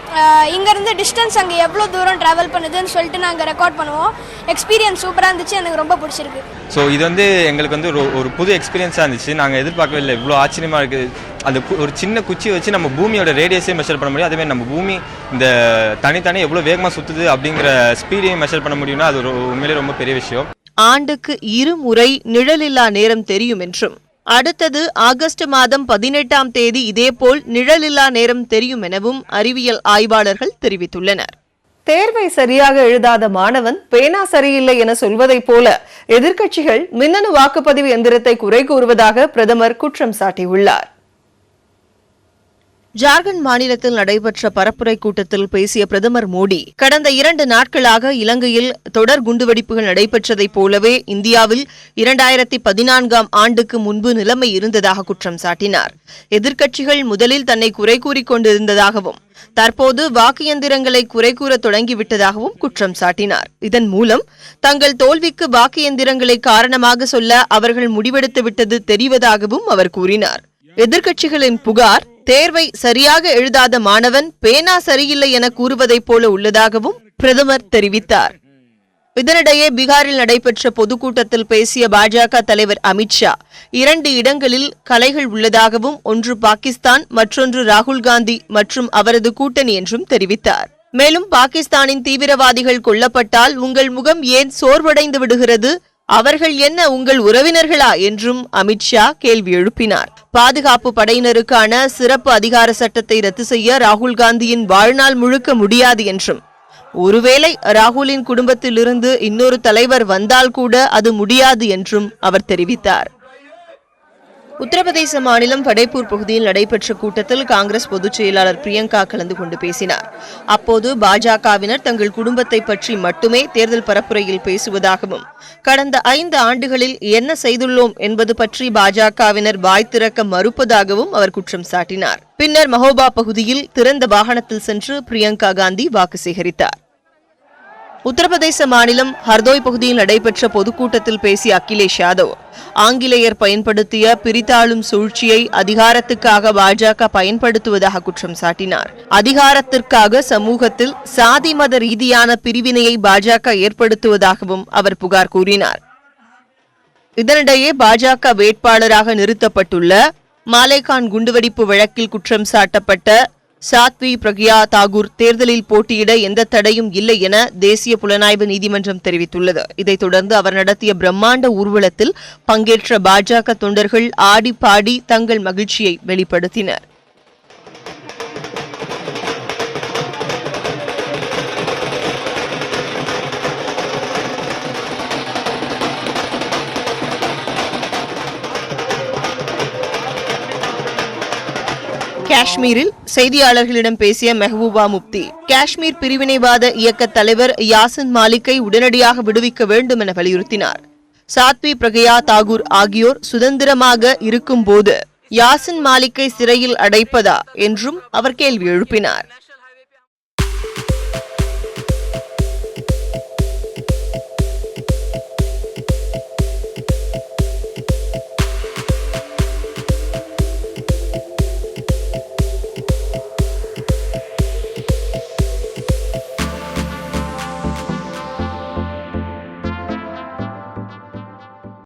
இங்கேருந்து டிஸ்டன்ஸ் அங்கே எவ்வளோ தூரம் ட்ராவல் பண்ணுதுன்னு சொல்லிட்டு நாங்கள் ரெக்கார்ட் பண்ணுவோம். எக்ஸ்பீரியன்ஸ் சூப்பராக இருந்துச்சு, எனக்கு ரொம்ப பிடிச்சிருக்கு. ஸோ இது எங்களுக்கு ஒரு புது எக்ஸ்பீரியன்ஸாக இருந்துச்சு. நாங்கள் எதிர்பார்க்கவே இல்லை, இவ்வளோ ஆச்சரியமாக இருக்குது. அந்த ஒரு சின்ன குச்சியை வச்சு நம்ம பூமியோட ரேடியஸே மெஷர் பண்ண முடியும். அதேமாதிரி நம்ம பூமி இந்த தனித்தனி எவ்வளோ வேகமாக சுற்றுது அப்படிங்கிற ஸ்பீடையும் மெஷர் பண்ண முடியும்னா அது உண்மையிலே ரொம்ப பெரிய விஷயம். ஆண்டுக்கு 2 முறை நிழலில்லா நேரம் தெரியும் என்றும் அடுத்தது ஆகஸ்ட் மாதம் 18ஆம் தேதி இதேபோல் நிழலில்லா நேரம் தெரியும் எனவும் அறிவியல் ஆய்வாளர்கள் தெரிவித்துள்ளனர். தேர்வை சரியாக எழுதாத மாணவன் பேனா சரியில்லை என சொல்வதைப் போல எதிர்க்கட்சிகள் மின்னணு வாக்குப்பதிவு எந்திரத்தை குறை கூறுவதாக பிரதமர் குற்றம் சாட்டியுள்ளார். ஜார்க்கண்ட் மாநிலத்தில் நடைபெற்ற பரப்புரை கூட்டத்தில் பேசிய பிரதமர் மோடி, கடந்த 2 நாட்களாக இலங்கையில் தொடர் குண்டுவெடிப்புகள் நடைபெற்றதைப் போலவே இந்தியாவில் 2014ஆம் ஆண்டுக்கு முன்பு நிலைமை இருந்ததாக குற்றம் சாட்டினார். எதிர்க்கட்சிகள் முதலில் தன்னை குறை கூறிக் கொண்டிருந்ததாகவும் தற்போது வாக்கு எந்திரங்களை குறை கூற தொடங்கிவிட்டதாகவும் குற்றம் சாட்டினார். இதன் மூலம் தங்கள் தோல்விக்கு வாக்கு எந்திரங்களை காரணமாக சொல்ல அவர்கள் முடிவெடுத்துவிட்டது தெரிவதாகவும் அவர் கூறினார். எதிர்க்கட்சிகளின் புகார், தேர்வை சரியாக எழுதாத மாணவன் பேனா சரியில்லை என கூறுவதைப் போல உள்ளதாகவும் பிரதமர் தெரிவித்தார். இதனிடையே பீகாரில் நடைபெற்ற பொதுக்கூட்டத்தில் பேசிய பாஜக தலைவர் அமித்ஷா, 2 இடங்களில் கலைகள் உள்ளதாகவும் ஒன்று பாகிஸ்தான் மற்றொன்று ராகுல் காந்தி மற்றும் அவரது கூட்டணி என்றும் தெரிவித்தார். மேலும் பாகிஸ்தானின் தீவிரவாதிகள் கொல்லப்பட்டால் உங்கள் முகம் ஏன் சோர்வடைந்து விடுகிறது, அவர்கள் என்ன உங்கள் உறவினர்களா என்றும் அமித்ஷா கேள்வி எழுப்பினார். பாதுகாப்பு படையினருக்கான சிறப்பு அதிகார சட்டத்தை ரத்து செய்ய ராகுல் காந்தியின் வாழ்நாள் முழுக்க முடியாது என்றும், ஒருவேளை ராகுலின் குடும்பத்திலிருந்து இன்னொரு தலைவர் வந்தால் கூட அது முடியாது என்றும் அவர் தெரிவித்தார். உத்தரப்பிரதேச மாநிலம் படேப்பூர் பகுதியில் நடைபெற்ற கூட்டத்தில் காங்கிரஸ் பொதுச் செயலாளர் பிரியங்கா கலந்து கொண்டு பேசினார். அப்போது பாஜகவினர் தங்கள் குடும்பத்தை பற்றி மட்டுமே தேர்தல் பரப்புரையில் பேசுவதாகவும், கடந்த 5 ஆண்டுகளில் என்ன செய்துள்ளோம் என்பது பற்றி பாஜகவினர் வாய் திறக்க மறுப்பதாகவும் அவர் குற்றம் சாட்டினார். பின்னர் மஹோபா பகுதியில் திறந்த வாகனத்தில் சென்று பிரியங்கா காந்தி வாக்கு சேகரித்தார். உத்தரப்பிரதேச மாநிலம் ஹர்தோய் பகுதியில் நடைபெற்ற பொதுக்கூட்டத்தில் பேசிய அகிலேஷ் யாதவ், ஆங்கிலேயர் பயன்படுத்திய பிரித்தாளும் சூழ்ச்சியை அதிகாரத்துக்காக பாஜக பயன்படுத்துவதாக குற்றம் சாட்டினார். அதிகாரத்திற்காக சமூகத்தில் சாதி மத ரீதியான பிரிவினையை பாஜக ஏற்படுத்துவதாகவும் அவர் புகார் கூறினார். இதனிடையே பாஜக வேட்பாளராக நிறுத்தப்பட்டுள்ள மாலேகான் குண்டுவெடிப்பு வழக்கில் குற்றம் சாட்டப்பட்ட சாத்வி பிரக்யா தாகூர் தேர்தலில் போட்டியிட எந்த தடையும் இல்லை என தேசிய புலனாய்வு நீதிமன்றம் தெரிவித்துள்ளது. இதைத் தொடர்ந்து அவர் நடத்திய பிரம்மாண்ட ஊர்வலத்தில் பங்கேற்ற பாஜக தொண்டர்கள் ஆடி பாடி தங்கள் மகிழ்ச்சியை வெளிப்படுத்தினர். காஷ்மீரில் செய்தியாளர்களிடம் பேசிய மெஹபூபா முப்தி, காஷ்மீர் பிரிவினைவாத இயக்க தலைவர் யாசின் மாலிக்கை உடனடியாக விடுவிக்க வேண்டும் என வலியுறுத்தினார். சாத்வி பிரக்யா தாகூர் ஆகியோர் சுதந்திரமாக இருக்கும்போது யாசின் மாலிக்கை சிறையில் அடைப்பதா என்றும் அவர் கேள்வி எழுப்பினார்.